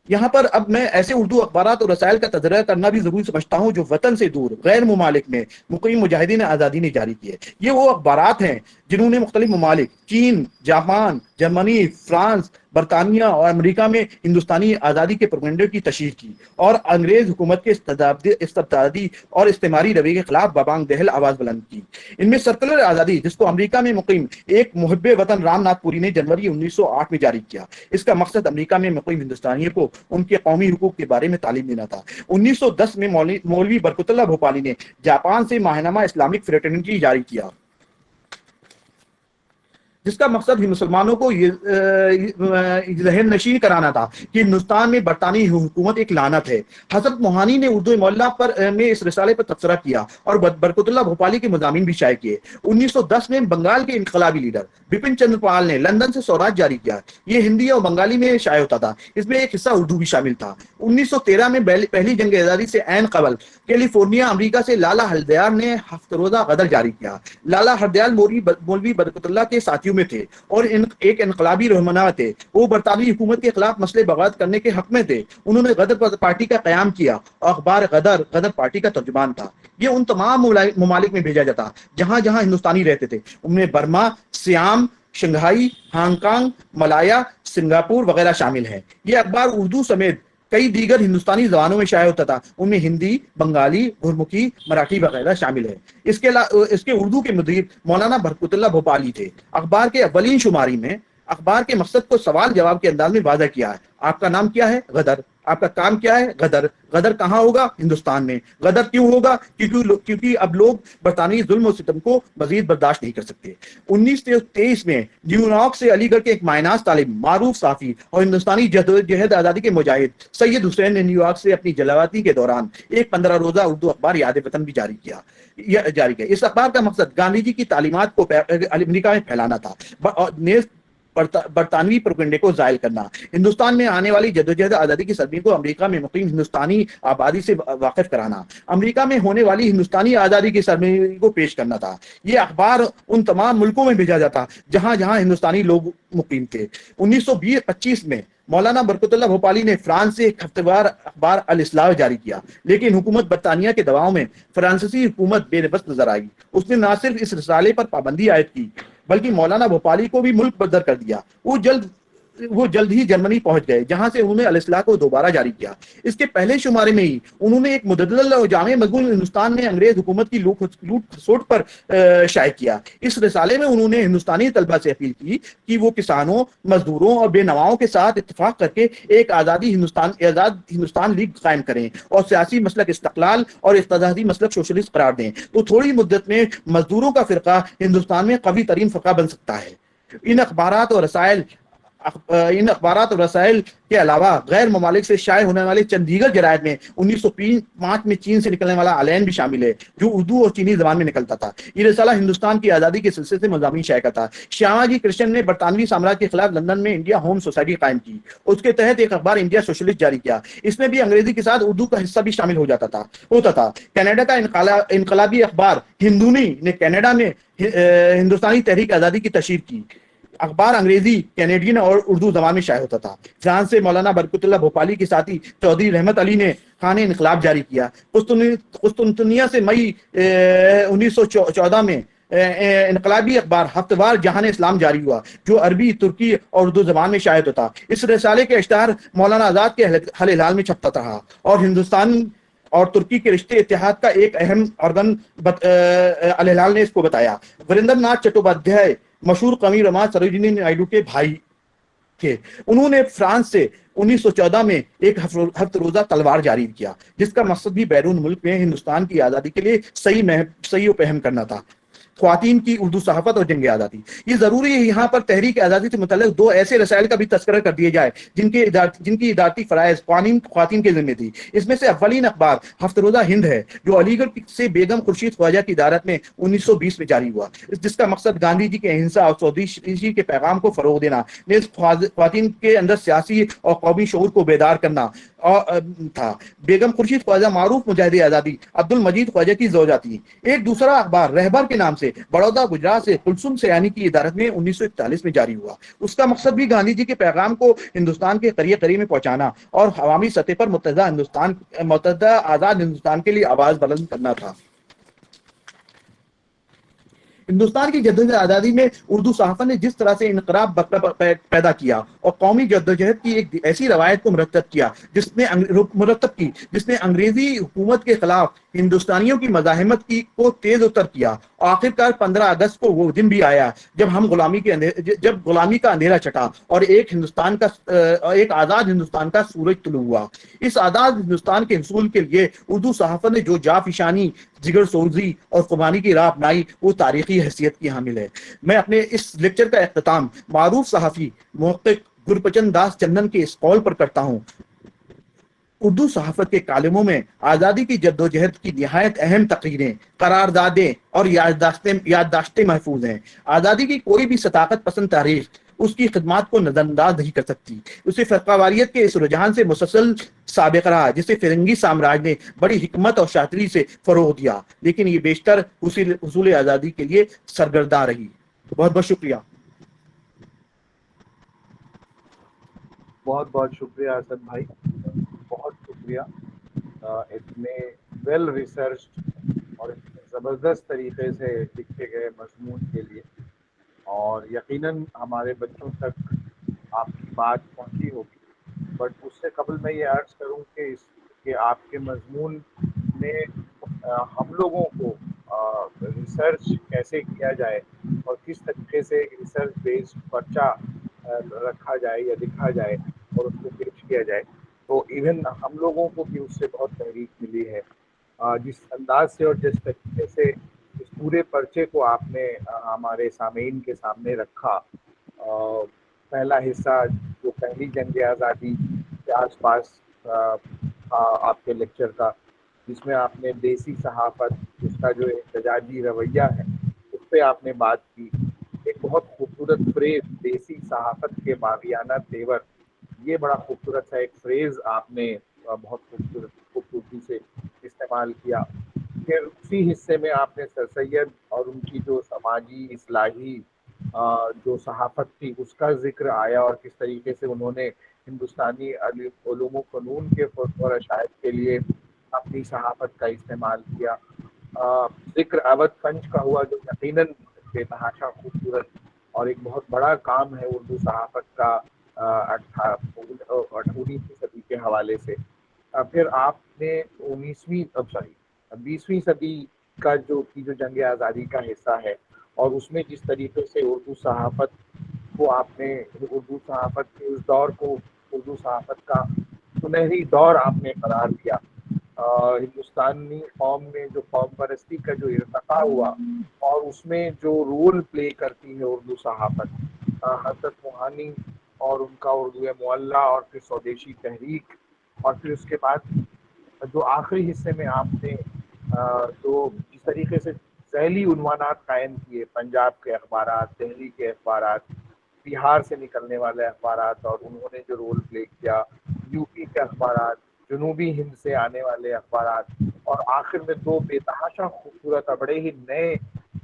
یہاں پر اب میں ایسے اردو اخبارات اور رسائل کا تذکرہ کرنا بھی ضروری سمجھتا ہوں جو وطن سے دور غیر ممالک میں مقیم مجاہدین آزادی نے جاری کیے۔ یہ وہ اخبارات ہیں جنہوں نے مختلف ممالک چین، جاپان، جرمنی، فرانس، برطانیہ اور امریکہ میں ہندوستانی آزادی کے پروپیگنڈے کی تشہیر کی اور انگریز حکومت کے استبدادی اور استعماری رویے کے خلاف بابانگ دہل آواز بلند کی۔ ان میں سرکلر آزادی، جس کو امریکہ میں مقیم ایک محب وطن رام ناتھ پوری نے جنوری 1908 میں جاری کیا، اس کا مقصد امریکہ میں مقیم ہندوستانیوں کو ان کے قومی حقوق کے بارے میں تعلیم دینا تھا۔ 1910 میں مولوی برکت اللہ بھوپالی نے جاپان سے ماہنامہ اسلامک فریٹرنیٹی جاری کیا، جس کا مقصد مسلمانوں کو ذہن نشین کرانا تھا کہ ہندوستان میں برطانوی حکومت ایک لعنت ہے۔ حضرت موہانی نے اردو معلّہ میں اس رسالے پر تبصرہ کیا اور برکت اللہ بھوپالی کے مضامین بھی شائع کیے۔ 1910 میں بنگال کے انقلابی لیڈر بپن چندر پال نے لندن سے سوراج جاری کیا۔ یہ ہندی اور بنگالی میں شائع ہوتا تھا، اس میں ایک حصہ اردو بھی شامل تھا۔ 1913 میں پہلی جنگ آزادی سے عین قبل کیلیفورنیا امریکہ سے لالا ہردیال نے ہفتہ روزہ غدر جاری کیا۔ لالا ہردیال مولوی برکت اللہ کے ساتھیوں میں تھے اور ایک انقلابی رہنما تھے۔ وہ برطانوی حکومت کے خلاف مسئلے بغاوت کرنے کے حق میں تھے۔ انہوں نے غدر پارٹی کا قیام کیا اور اخبار غدر پارٹی کا ترجمان تھا۔ یہ ان تمام ممالک میں بھیجا جاتا جہاں ہندوستانی رہتے تھے، ان میں برما، سیام، شنگھائی، ہانگ کانگ، ملایا، سنگاپور وغیرہ شامل ہیں۔ یہ اخبار اردو سمیت کئی دیگر ہندوستانی زبانوں میں شائع ہوتا تھا، ان میں ہندی، بنگالی، گرمکھی، مراٹھی وغیرہ شامل ہیں۔ اس کے اردو کے مدیر مولانا برکت اللہ بھوپالی تھے۔ اخبار کے اولین شماری میں اخبار کے مقصد کو سوال جواب کے انداز میں واضح کیا ہے۔ آپ کا نام کیا ہے؟ غدر۔ آپ کا کام کیا ہے؟ غدر۔ غدر کہاں ہوگا؟ ہندوستان میں۔ غدر کیوں ہوگا؟ کیونکہ اب لوگ برطانوی ظلم و ستم کو مزید برداشت نہیں کر سکتے۔ 1923 میں نیو یارک سے علی گڑھ کے ایک مائناز طالب، معروف صحافی اور ہندوستانی جدوجہد آزادی کے مجاہد سید حسین نے نیو یارک سے اپنی جلاوطنی کے دوران ایک 15 روزہ اردو اخبار یاد وطن بھی جاری کیا۔ اس اخبار کا مقصد گاندھی جی کی تعلیمات کو امریکہ میں پھیلانا تھا، نیز برطانوی پروپیگنڈے کو زائل کرنا، ہندوستان میں آنے والی جدوجہد آزادی کی سرگرمی کو امریکہ میں مقیم ہندوستانی آبادی سے واقف کرانا، امریکہ میں ہونے والی ہندوستانی آزادی کی سرگرمی کو پیش کرنا تھا۔ یہ اخبار ان تمام ملکوں میں بھیجا جاتا جہاں ہندوستانی لوگ مقیم تھے۔ 1925 میں مولانا برکت اللہ بھوپالی نے فرانس سے ایک ہفتہ وار اخبار الاصلاح جاری کیا، لیکن حکومت برطانیہ کے دباؤ میں فرانسیسی حکومت بے بس نظر آئی۔ اس نے نہ صرف اس رسالے پر پابندی عائد کی بلکہ مولانا بھوپالی کو بھی ملک بدر کر دیا۔ وہ جلد ہی جرمنی پہنچ گئے جہاں سے انہوں نے الاصلاح کو دوبارہ جاری کیا۔ اس کے پہلے شمارے میں ہی انہوں نے ایک مدلل اور جامع مضمون ہندوستان میں انگریز حکومت کی لوٹ کھسوٹ پر شائع کیا۔ اس رسالے میں انہوں نے ہندوستانی طلبہ سے اپیل کی کہ وہ کسانوں، مزدوروں اور بے نواؤں کے ساتھ اتفاق کر کے ایک آزاد ہندوستان لیگ قائم کریں اور سیاسی مسلک استقلال اور اقتصادی مسلک سوشلسٹ قرار دیں تو تھوڑی مدت میں مزدوروں کا فرقہ ہندوستان میں قوی ترین فرقہ بن سکتا ہے۔ ان اخبارات اور رسائل ان اخبارات اور رسائل کے علاوہ غیر ممالک سے شائع ہونے والے چند دیگر جرائد میں 1905 میں چین سے نکلنے والا علین بھی شامل ہے، جو اردو اور چینی زبان میں نکلتا تھا۔ یہ رسالہ ہندوستان کی آزادی کے سلسلے سے مضامین شائع کرتا۔ شیاما جی کرشن نے برطانوی سامراج کے خلاف لندن میں انڈیا ہوم سوسائٹی قائم کی، اس کے تحت ایک اخبار انڈیا سوشلسٹ جاری کیا۔ اس میں بھی انگریزی کے ساتھ اردو کا حصہ بھی شامل ہوتا تھا۔ کینیڈا کا انقلابی اخبار ہندونی نے کینیڈا میں ہندوستانی تحریک آزادی کی تشہیر کی۔ اخبار انگریزی، کینیڈین اور اردو زبان میں شائع ہوتا تھا۔ فرانس سے مولانا برکت اللہ بھوپالی کے ساتھی چودھری رحمت علی نے خان انقلاب جاری کیا۔ قسطنطنیہ سے مئی 1914 میں انقلابی اخبار ہفتوار جہان اسلام جاری ہوا، جو عربی، ترکی اور اردو زبان میں شائع ہوتا۔ اس رسالے کے اشتہار مولانا آزاد کے حل ہلال میں چھپتا رہا اور ہندوستان اور ترکی کے رشتے اتحاد کا ایک اہم آرگن الہلال نے اس کو بتایا۔ وریندر ناتھ چٹوپادھیائے مشہور قومی رماز سروجنی نائیڈو کے بھائی تھے۔ انہوں نے فرانس سے 1914 میں ایک ہفت روزہ تلوار جاری کیا، جس کا مقصد بھی بیرون ملک میں ہندوستان کی آزادی کے لیے صحیح و فہم کرنا تھا۔ خواتین کی اردو صحافت اور جنگ آزادی، یہ ضروری ہے یہاں پر تحریک آزادی سے متعلق دو ایسے رسائل کا بھی تذکرہ کر دیا جائے جن کی ادارتی فرائض خواتین کے ذمہ تھی۔ اس میں سے اولین اخبار ہفت روزہ ہند ہے، جو علی گڑھ سے بیگم خورشید خواجہ کی ادارت میں 1920 میں جاری ہوا، جس کا مقصد گاندھی جی کے اہنسا اور سودیشی کے پیغام کو فروغ دینا، خواتین کے اندر سیاسی اور قومی شعور کو بیدار کرنا تھا۔ بیگم خورشید خواجہ معروف مجاہد آزادی عبد المجید خواجہ کی زوجہ تھی۔ ایک دوسرا اخبار رہبر کے نام سے بڑودہ گجرات سے کلثوم سیانی کی ادارت میں 1941 میں جاری ہوا۔ اس کا مقصد بھی گاندھی جی کے پیغام کو ہندوستان کے قریب قریب میں پہنچانا اور عوامی سطح پر متحدہ آزاد ہندوستان کے لیے آواز بلند کرنا تھا۔ ہندوستان کی جدوجہد آزادی میں اردو صحافت نے جس طرح سے انقلاب پیدا کیا اور قومی جدوجہد کی ایک ایسی روایت کو مرتب کی جس نے انگریزی حکومت کے خلاف ہندوستانیوں کی مزاحمت کو تیز اتر کیا۔ آخرکار 15 اگست کو وہ دن بھی آیا جب غلامی کا اندھیرا چھٹا اور ایک آزاد ہندوستان کا سورج طلوع ہوا۔ اس آزاد ہندوستان کے حصول کے لیے اردو صحافت نے جو جافشانی، جگر سوزی اور قربانی کی راہ اپنائی، وہ تاریخی حیثیت کی حامل ہے۔ میں اپنے اس لیکچر کا اختتام معروف صحافی محقق گربچن داس چندن کے اس قول پر کرتا ہوں: اردو صحافت کے کالموں میں آزادی کی جدوجہد کی نہایت اہم تقریریں، قراردادیں اور یادداشتیں محفوظ ہیں۔ آزادی کی کوئی بھی صداقت پسند تاریخ اس کی خدمات کو نظر انداز نہیں کر سکتی۔ اسے فرقہ واریت کے اس رجحان سے مسلسل سابق رہا جسے فرنگی سامراج نے بڑی حکمت اور شاطری سے فروغ دیا، لیکن یہ بیشتر حصول آزادی کے لیے سرگرداں رہی۔ بہت بہت شکریہ۔ بہت بہت شکریہ اسد بھائی، بہت شکریہ اتنے ویل ریسرچڈ اور اتنے زبردست طریقے سے لکھے گئے مضمون کے لیے، اور یقیناً ہمارے بچوں تک آپ کی بات پہنچی ہوگی۔ بٹ اس سے قبل میں یہ عرض کروں کہ آپ کے مضمون میں ہم لوگوں کو ریسرچ کیسے کیا جائے اور کس طریقے سے ریسرچ بیسڈ پرچہ رکھا جائے یا لکھا جائے اور اس کو پیش کیا جائے، تو ایون ہم لوگوں کو بھی اس سے بہت تحریک ملی ہے۔ جس انداز سے اور جس طریقے سے اس پورے پرچے کو آپ نے ہمارے سامعین کے سامنے رکھا، پہلا حصہ جو پہلی جنگ آزادی کے آس پاس آپ کے لیکچر کا، جس میں آپ نے دیسی صحافت، اس کا جو احتجاجی رویہ ہے اس پہ آپ نے بات کی، ایک بہت خوبصورت فریز دیسی صحافت کے ماویانہ تیور، یہ بڑا خوبصورت سا ایک فریز آپ نے بہت خوبصورتی سے استعمال کیا۔ پھر اسی حصے میں آپ نے سر سید اور ان کی جو سماجی اصلاحی جو صحافت تھی اس کا ذکر آیا، اور کس طریقے سے انہوں نے ہندوستانی علوم و فنون کے فروغ و اشاعت کے لیے اپنی صحافت کا استعمال کیا۔ ذکر اودھ پنچ کا ہوا، جو یقیناً بے تحاشا خوبصورت اور ایک بہت بڑا کام ہے اردو صحافت کا 18ویں صدی کے حوالے سے۔ پھر آپ نے 20ویں صدی کا جو جنگ آزادی کا حصہ ہے، اور اس میں جس طریقے سے اردو صحافت کو آپ نے، اردو صحافت کے اس دور کو اردو صحافت کا سنہری دور آپ نے قرار دیا، ہندوستانی قوم میں جو قوم پرستی کا جو ارتقا ہوا اور اس میں جو رول پلے کرتی ہے اردو صحافت، حضرت موہانی اور ان کا اردو معلّہ اور پھر سودیشی تحریک، اور پھر اس کے بعد جو آخری حصے میں آپ نے جو جس طریقے سے ذیلی عنوانات قائم کیے، پنجاب کے اخبارات، دہلی کے اخبارات، بہار سے نکلنے والے اخبارات، اور انہوں نے جو رول پلے کیا یو پی کے اخبارات، جنوبی ہند سے آنے والے اخبارات، اور آخر میں دو بے تحاشا خوبصورت اور بڑے ہی نئے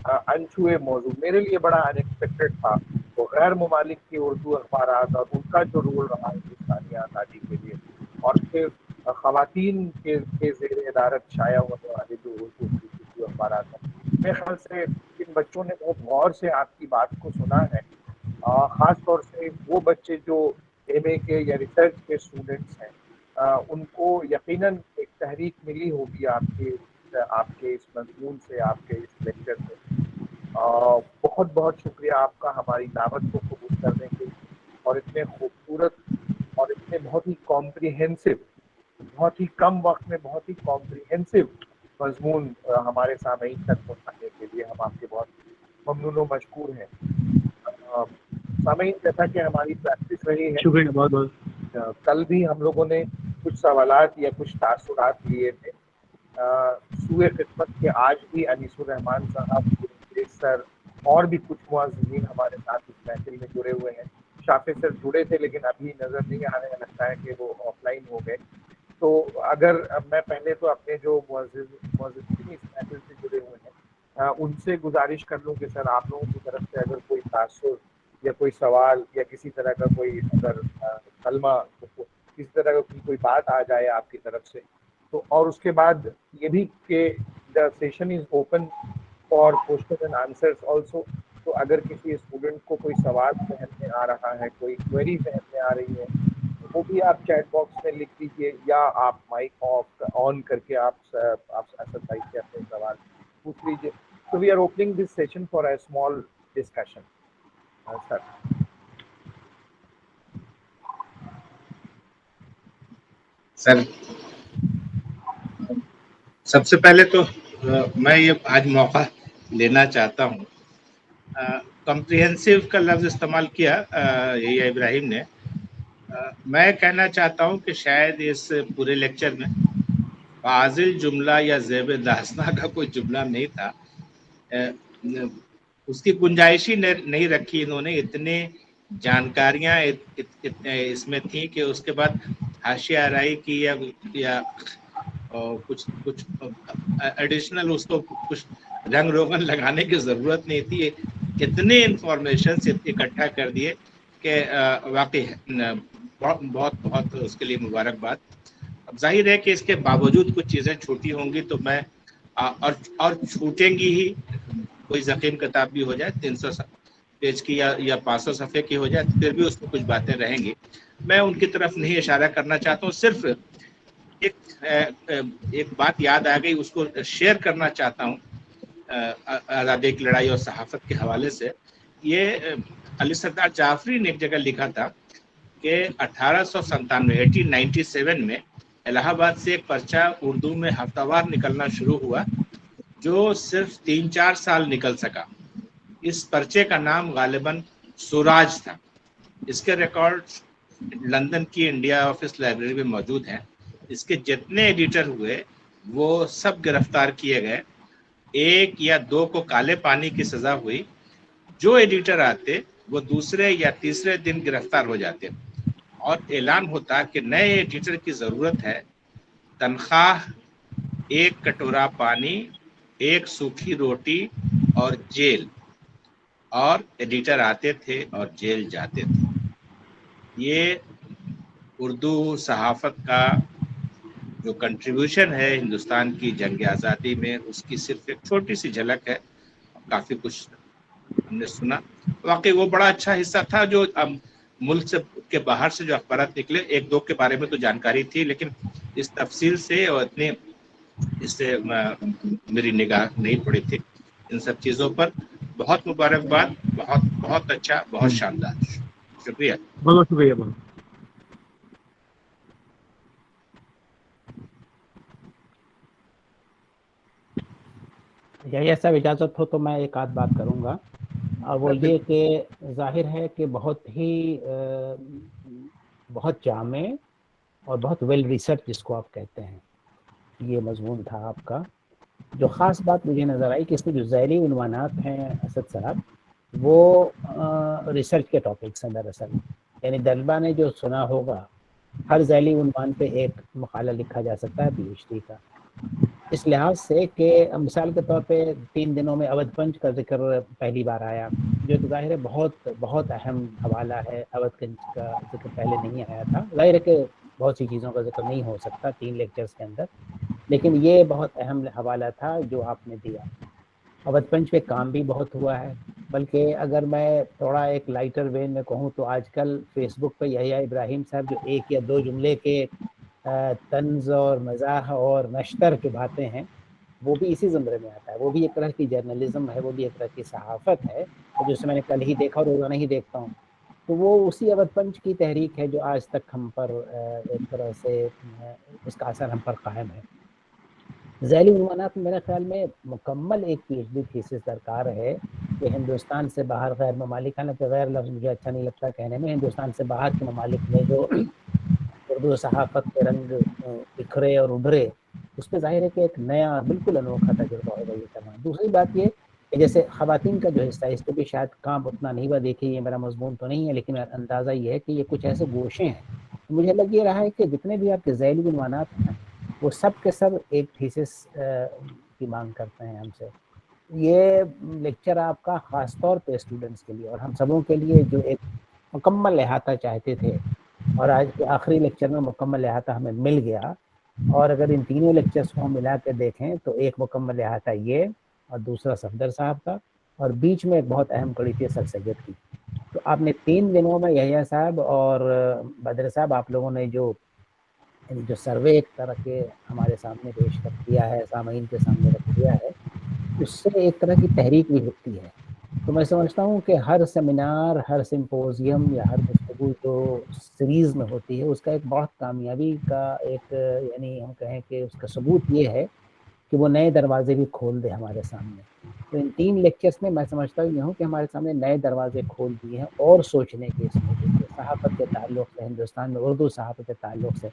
انچھوئے موضوع میرے لیے بڑا ان ایکسپیکٹڈ تھا، وہ غیر ممالک کی اردو اخبارات اور ان کا جو رول رہا ہندوستانی آزادی کے لیے، اور پھر خواتین کے زیر ادارت شائع ہونے والے جو اردو اخبارات ہیں۔ میرے خیال سے ان بچوں نے بہت غور سے آپ کی بات کو سنا ہے، خاص طور سے وہ بچے جو ایم اے کے یا ریسرچ کے اسٹوڈنٹس ہیں، ان کو یقیناً ایک تحریک ملی ہوگی آپ کے اس مضمون سے، آپ کے اس لیکچر سے۔ بہت بہت شکریہ آپ کا ہماری دعوت کو قبول کرنے کے لیے، اور اتنے خوبصورت اور اتنے بہت ہی کمپریہنسو، بہت ہی کم وقت میں بہت ہی کمپریہنسو مضمون ہمارے سامعین تک پہنچانے کے لیے ہم آپ کے بہت ممنون و مشکور ہیں۔ سامعین، جیسا کہ ہماری پریکٹس رہی ہے، شکریہ بہت بہت۔ کل بھی ہم لوگوں نے کچھ سوالات یا کچھ تاثرات لیے تھے۔ سوئے خدمت کے آج بھی انیس الرحمان صاحب، انگریز سر اور بھی کچھ معززین ہمارے ساتھ اس محفل میں جڑے ہوئے ہیں۔ شافع سر جڑے تھے لیکن ابھی نظر نہیں آ رہے، لگتا ہے کہ وہ آف لائن ہو گئے۔ تو اگر میں پہلے تو اپنے جو معززین اس محفل سے جڑے ہوئے ہیں ان سے گزارش کر لوں کہ سر آپ لوگوں کی طرف سے اگر کوئی تاثر یا کوئی سوال یا کسی طرح کا کوئی اگر کلمہ، کسی طرح کی کوئی بات آ جائے آپ کی طرف سے تو، اور اس کے بعد یہ بھی کہ the session is open for question and answers also, تو اگر کسی اسٹوڈنٹ کو کوئی سوال ذہن میں آ رہا ہے، کوئی کوئری ذہن میں آ رہی ہے، وہ بھی آپ چیٹ باکس میں لکھ دیجیے، یا آپ مائک آن کر کے آپ اسد بھائی سے اپنے سوال پوچھ لیجیے۔ So we are opening this session for a small discussion. Sir. سر سب سے پہلے تو میں یہ آج موقع لینا چاہتا ہوں، کمپریہنسو کا لفظ استعمال کیا یہ ابراہیم نے، میں کہنا چاہتا ہوں کہ شاید اس پورے لیکچر میں فاضل جملہ یا زیب داستاں کا کوئی جملہ نہیں تھا، اس کی گنجائش ہی نہیں رکھی انہوں نے، اتنے جانکاریاں اس میں تھیں کہ اس کے بعد حاشیہ آرائی کی یا کچھ ایڈیشنل اس کو کچھ رنگ روغن لگانے کی ضرورت نہیں تھی، اتنے انفارمیشن اکٹھا کر دیے کہ واقعی بہت بہت اس کے لیے مبارکباد۔ اب ظاہر ہے کہ اس کے باوجود کچھ چیزیں چھوٹی ہوں گی تو میں اور چھوٹیں گی ہی، کوئی ضخیم کتاب بھی ہو جائے 300 پیج کی یا 500 صفحے کی ہو جائے پھر بھی اس میں کچھ باتیں رہیں گی، میں ان کی طرف نہیں اشارہ کرنا چاہتا ہوں، صرف ایک بات یاد آ گئی، اس کو شیئر کرنا چاہتا ہوں آزادی کی لڑائی اور صحافت کے حوالے سے۔ یہ علی سردار جعفری نے ایک جگہ لکھا تھا کہ 1897 میں الہ آباد سے ایک پرچہ اردو میں ہفتہ وار نکلنا شروع ہوا جو صرف 3-4 سال نکل سکا۔ اس پرچے کا نام غالباً سوراج تھا۔ اس کے ریکارڈ لندن کی انڈیا آفس لائبریری میں موجود ہیں۔ اس کے جتنے ایڈیٹر ہوئے وہ سب گرفتار کیے گئے، 1 یا 2 کو کالے پانی کی سزا ہوئی، جو ایڈیٹر آتے وہ دوسرے یا تیسرے دن گرفتار ہو جاتے اور اعلان ہوتا کہ نئے ایڈیٹر کی ضرورت ہے، تنخواہ 1 کٹورا پانی، 1 سوکھی روٹی اور جیل، اور ایڈیٹر آتے تھے اور جیل جاتے تھے۔ یہ اردو صحافت کا جو کنٹریبیوشن ہے ہندوستان کی جنگ آزادی میں، اس کی صرف ایک چھوٹی سی جھلک ہے، کافی کچھ ہم نے سنا۔ واقعی وہ بڑا اچھا حصہ تھا جو ملک سے کے باہر سے جو اخبارات نکلے، 1-2 کے بارے میں تو جانکاری تھی لیکن اس تفصیل سے اور اتنے اس سے میری نگاہ نہیں پڑی تھی ان سب چیزوں پر۔ بہت مبارکباد، بہت بہت اچھا، بہت شاندار، شکریہ۔ بہت شکریہ بہت۔ یہی صاحب اجازت ہو تو میں ایک آدھ بات کروں گا۔ اور وہ یہ کہ ظاہر ہے کہ بہت جامع اور بہت ویل ریسرچ جس کو آپ کہتے ہیں یہ مضمون تھا آپ کا. جو خاص بات مجھے نظر آئی کہ اس میں جو ذیلی عنوانات ہیں اسد صاحب وہ ریسرچ کے ٹاپکس ہیں دراصل. یعنی طلبا نے جو سنا ہوگا ہر ذیلی عنوان پہ ایک مقالہ لکھا جا سکتا ہے پی ایچ ڈی کا. اس لحاظ سے کہ مثال کے طور پہ 3 دنوں میں اودھ پنچ کا ذکر پہلی بار آیا جو تو ظاہر ہے بہت بہت اہم حوالہ ہے. اودھ پنچ کا ذکر پہلے نہیں آیا تھا. ظاہر ہے کہ بہت سی چیزوں کا ذکر نہیں ہو سکتا 3 لیکچرز کے اندر, لیکن یہ بہت اہم حوالہ تھا جو آپ نے دیا. اودھ پنچ پہ کام بھی بہت ہوا ہے. بلکہ اگر میں تھوڑا ایک لائٹر وین میں کہوں تو آج کل فیس بک پہ یحییٰ ابراہیم صاحب جو 1 یا 2 جملے کے طنز اور مزاح اور نشتر جو باتیں ہیں وہ بھی اسی زمرے میں آتا ہے. وہ بھی ایک طرح کی جرنلزم ہے, وہ بھی ایک طرح کی صحافت ہے جسے میں نے کل ہی دیکھا اور روزانہ ہی دیکھتا ہوں. تو وہ اسی اودھ پنچ کی تحریک ہے جو آج تک ہم پر ایک طرح سے اس کا اثر ہم پر قائم ہے. ذیلی عنوانات میرے خیال میں مکمل ایک پی ایچ ڈی تھیسس درکار ہے کہ ہندوستان سے باہر غیر ممالک, حالانکہ غیر لفظ مجھے اچھا نہیں لگتا کہنے میں, ہندوستان سے باہر کے ممالک میں جو اردو صحافت کے رنگ بکھرے اور ابھرے اس پہ ظاہر ہے کہ ایک نیا بالکل انوکھا تجربہ ہوگا یہ کرنا. دوسری بات یہ کہ جیسے خواتین کا جو حصہ ہے اس پہ بھی شاید کام اتنا نہیں ہوا, دیکھیے یہ میرا مضمون تو نہیں ہے لیکن اندازہ یہ ہے کہ یہ کچھ ایسے گوشے ہیں. مجھے لگ یہ رہا ہے کہ جتنے بھی آپ کے ذیلی عنوانات ہیں وہ سب کے سب ایک تھیسس کی مانگ کرتے ہیں ہم سے. یہ لیکچر آپ کا خاص طور پہ اسٹوڈنٹس کے لیے اور ہم سبوں کے لیے جو ایک مکمل احاطہ چاہتے تھے اور آج کے آخری لیکچر میں مکمل احاطہ ہمیں مل گیا. اور اگر ان تینوں لیکچرز کو ہم ملا کے دیکھیں تو ایک مکمل احاطہ یہ اور دوسرا صفدر صاحب کا اور بیچ میں ایک بہت اہم کڑی تھی سر سید کی. تو آپ نے 3 دنوں میں یحییٰ صاحب اور بدر صاحب آپ لوگوں نے جو سروے ایک طرح کے ہمارے سامنے پیش رکھ دیا ہے, سامعین کے سامنے رکھ دیا ہے, اس سے ایک طرح کی تحریک بھی ہوتی ہے. تو میں سمجھتا ہوں کہ ہر سیمینار, ہر سمپوزیم یا ہر گفتگو جو سیریز میں ہوتی ہے اس کا ایک بہت کامیابی کا ایک یعنی ہم کہیں کہ اس کا ثبوت یہ ہے کہ وہ نئے دروازے بھی کھول دے ہمارے سامنے. تو ان 3 لیکچرز میں میں سمجھتا ہوں کہ ہمارے سامنے نئے دروازے کھول دیے ہیں اور سوچنے کے اس موضوع پہ, صحافت کے تعلق سے, ہندوستان میں اردو صحافت کے تعلق سے,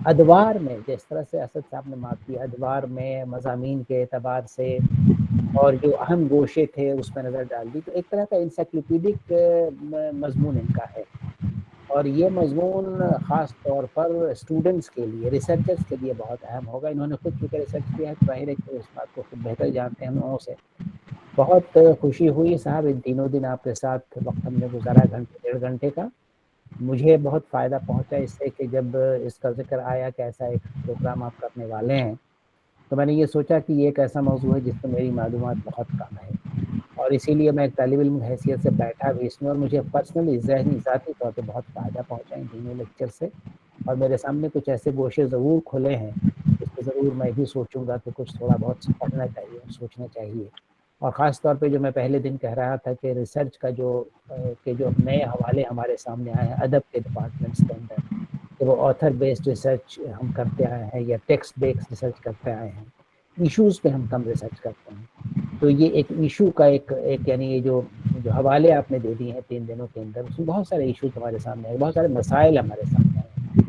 ادوار میں جس طرح سے اسد صاحب نے بات کی, ادوار میں مضامین کے اعتبار سے اور جو اہم گوشے تھے اس پہ نظر ڈال دی. تو ایک طرح کا انسائکلوپیڈک مضمون ان کا ہے. اور یہ مضمون خاص طور پر اسٹوڈنٹس کے لیے, ریسرچرز کے لیے بہت اہم ہوگا. انہوں نے خود چونکہ ریسرچ کیا ہے تو ظاہر ہے کہ اس بات کو خود بہتر جانتے ہیں ہم لوگوں سے. بہت خوشی ہوئی صاحب ان 3 دن آپ کے ساتھ وقت ہم نے گزارا, گھنٹے 1.5 گھنٹے کا. مجھے بہت فائدہ پہنچا اس سے کہ جب اس کا ذکر آیا کہ ایسا ایک پروگرام آپ کرنے والے ہیں تو میں نے یہ سوچا کہ یہ ایک ایسا موضوع ہے جس پہ میری معلومات بہت کم ہے اور اسی لیے میں ایک طالب علم حیثیت سے بیٹھا بھی اس میں اور مجھے پرسنلی ذہنی ذاتی طور پہ بہت فائدہ پہنچا ان تینوں لیکچر سے. اور میرے سامنے کچھ ایسے گوشے ضرور کھلے ہیں جس پہ ضرور میں بھی سوچوں گا کہ کچھ تھوڑا بہت پڑھنا چاہیے اور سوچنا چاہیے. اور خاص طور پہ جو میں پہلے دن کہہ رہا تھا کہ ریسرچ کا جو نئے حوالے ہمارے سامنے آئے ہیں ادب کے ڈپارٹمنٹس کے اندر, کہ وہ آتھر بیسڈ ریسرچ ہم کرتے آئے ہیں یا ٹیکسٹ بیسڈ ریسرچ کرتے آئے ہیں, ایشوز پہ ہم کم ریسرچ کرتے ہیں. تو یہ ایک ایشو کا ایک یعنی یہ جو حوالے آپ نے دے دیے ہیں 3 دنوں کے اندر اس میں بہت سارے ایشوز ہمارے سامنے آئے, بہت سارے مسائل ہمارے سامنے آئے ہیں.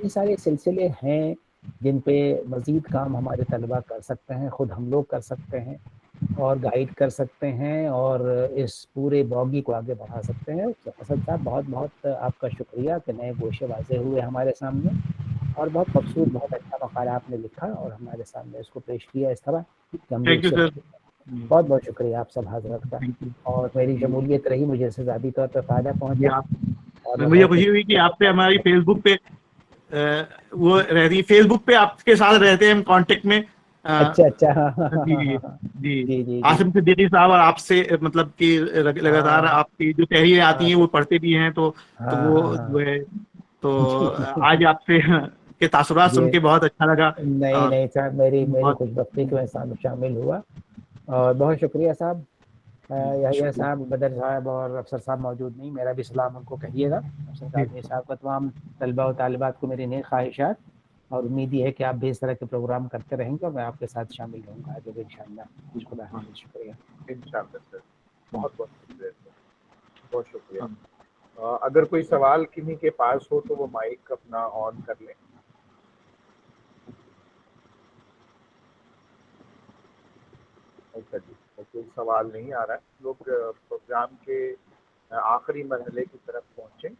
یہ سارے سلسلے ہیں جن پہ مزید کام ہمارے طلباء کر سکتے ہیں, خود ہم لوگ کر سکتے ہیں اور گائیڈ کر سکتے ہیں اور اس پورے باغی کو آگے بڑھا سکتے ہیں. اسد صاحب بہت بہت آپ کا شکریہ کہ نئے گوشے واضح ہوئے ہمارے سامنے اور بہت مقصود, بہت اچھا مقالہ آپ نے لکھا اور ہمارے سامنے اس کو پیش کیا اس طرح کہ ہم بھی تھینک اس یو سے سر. بہت بہت شکریہ آپ سب حضرت کا. اور میری شمولیت رہی, مجھے سے ذاتی طور پہ فائدہ پہنچا اور میں مجھے بہت خوشی ہوئی کہ آپ سے ہماری فیس بک پہ وہ رہتی, فیس بک پہ آپ کے ساتھ رہتے ہیں ہم کانٹیکٹ میں. اچھا جی عاصم صدیقی صاحب اور آپ سے مطلب کہ لگاتار آپ کی جو تحریریں آتی ہیں وہ پڑھتے بھی ہیں تو وہ جو ہے تو آج آپ سے کے تاثرات سن کے بہت اچھا لگا. نہیں صاحب, میری خوش بختی کے میں شامل ہوا اور بہت شکریہ صاحب. یحییٰ صاحب, بدر صاحب اور افسر صاحب موجود نہیں, میرا بھی سلام ان کو کہیے گا. افسر قادری صاحب کا تمام طلباء و طالبات کو میری نیک خواہشات اور امید یہ ہے کہ آپ بھی اس طرح کے پروگرام کرتے رہیں گے اور میں آپ کے ساتھ شامل ہوں گا آگے بھی انشاءاللہ. خدا حافظ, شکریہ. انشاءاللہ سر, بہت بہت شکریہ. بہت شکریہ. اگر کوئی سوال کنہیں کے پاس ہو تو وہ مائک اپنا آن کر لیں. اچھا جی, کوئی سوال نہیں آ رہا ہے. لوگ پروگرام کے آخری مرحلے کی طرف پہنچیں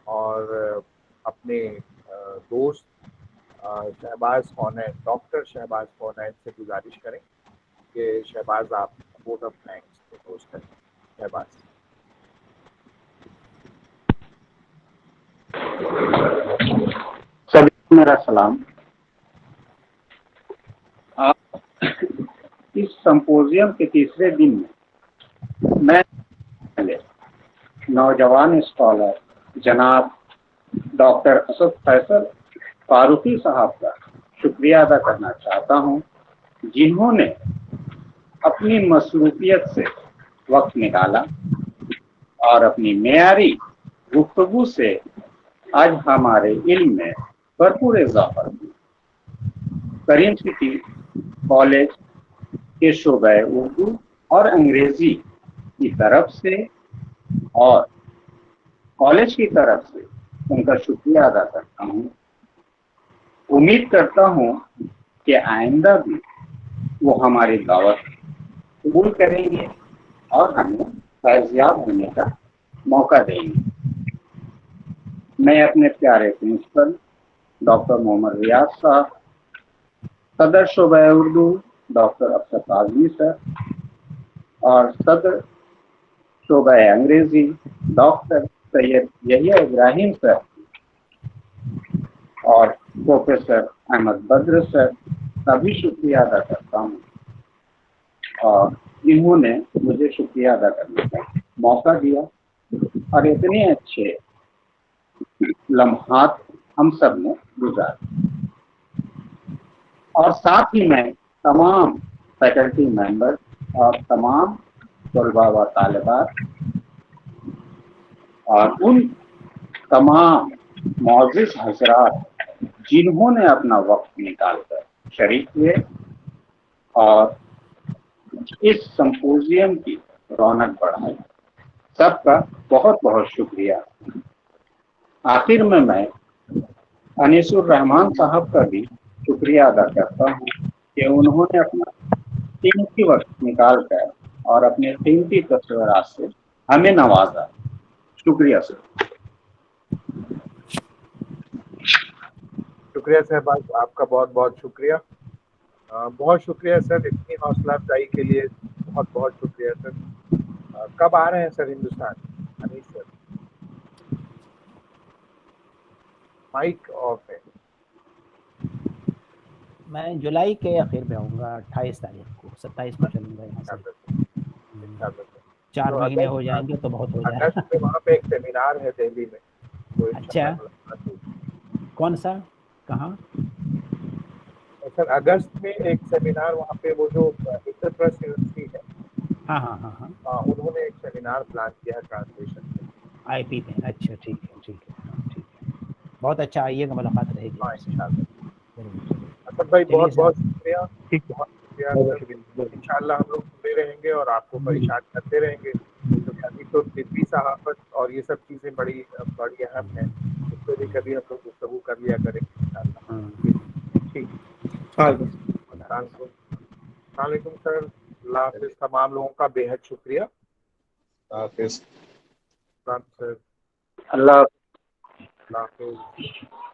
اور اپنے دوست شہباز کونین, ڈاکٹر شہباز کونین سے گزارش کریں کہ شہباز آپ ووٹ آف تھینکس پروپوز کریں. شہباز. سبھی میرا سلام. آپ اس سمپوزیم کے تیسرے دن میں نوجوان اسکالر جناب ڈاکٹر اسد فیصل فاروقی صاحب کا شکریہ ادا کرنا چاہتا ہوں, جنہوں نے اپنی مصروفیت سے وقت نکالا اور اپنی معیاری گفتگو سے آج ہمارے علم میں بھرپور اضافہ کیا. کریم سٹی کالج کے شعبہ اردو اور انگریزی کی طرف سے اور کالج کی طرف سے ان کا شکریہ ادا کرتا ہوں. امید کرتا ہوں کہ آئندہ بھی وہ ہماری دعوت قبول کریں گے اور ہمیں فیضیاب ہونے کا موقع دیں گے. میں اپنے پیارے پرنسپل ڈاکٹر محمد ریاض صاحب, صدر شعبہ اردو ڈاکٹر افسر اعظمی سر اور صدر شعبہ انگریزی ڈاکٹر سید یحییٰ ابراہیم سر اور پروفیسر احمد بدر سر کا بھی شکریہ ادا کرتا ہوں, اور انہوں نے مجھے شکریہ ادا کرنے کا موقع دیا اور اتنے اچھے لمحات ہم سب نے گزارے. اور ساتھ ہی میں تمام فیکلٹی ممبر اور تمام طلباء و طالبات اور ان تمام معزز حضرات جنہوں نے اپنا وقت نکال کر شریک ہوئے اور اس سمپوزیم کی رونق بڑھائی, سب کا بہت بہت شکریہ. آخر میں انیس الرحمان صاحب کا بھی شکریہ ادا کرتا ہوں کہ انہوں نے اپنا قیمتی وقت نکال کر اور اپنے قیمتی تصورات سے ہمیں نوازا. شکریہ سر. شکریہ شہباز, آپ کا بہت بہت شکریہ. بہت شکریہ سر, اتنی حوصلہ افزائی کے لیے بہت بہت شکریہ سر. کب آ رہے ہیں سر ہندوستان؟ انیس سر مائک آف ہے. میں جولائی کے آخر میں آؤں گا, 28 تاریخ کو. 27 کو چلوں گا یہاں سے. 4 مہینے ہو جائیں گے تو بہت ہو جائے گا. اگست میں وہاں پہ ایک سیمینار ہے دہلی میں, تو اچھا, کون سا, کہاں سر؟ اگست میں ایک سیمینار وہاں پہ, وہ جو انٹرپرس یونیورسٹی ہے, ہاں ہاں ہاں ہاں, انہوں نے ایک سیمینار پلان کیا ہے ٹرانسلیشن پہ. آئی پی میں. اچھا ٹھیک ہے, ٹھیک ہے, ہاں ٹھیک ہے. بہت اچھا, آئیے گا, ملاقات رہے گی. ہاں انشاءاللہ. ضرور. اسد بھائی چلیے بہت سر, بہت شکریہ. ٹھیک ہے. بہت شکریہ سر. انشاءاللہ ہم لوگ سنتے رہیں گے اور آپ کو پریشان کرتے رہیں گے, کیونکہ ابھی تو طبی صحافت اور یہ سب چیزیں بڑی اہم ہیں. اس پہ بھی کبھی ہم لوگ گفتگو کر لیا کریں گے انشاءاللہ. ٹھیک. السلام علیکم سر. اللہ حافظ. تمام لوگوں کا بے حد شکریہ. حافظ. سر اللہ اللہ حافظ.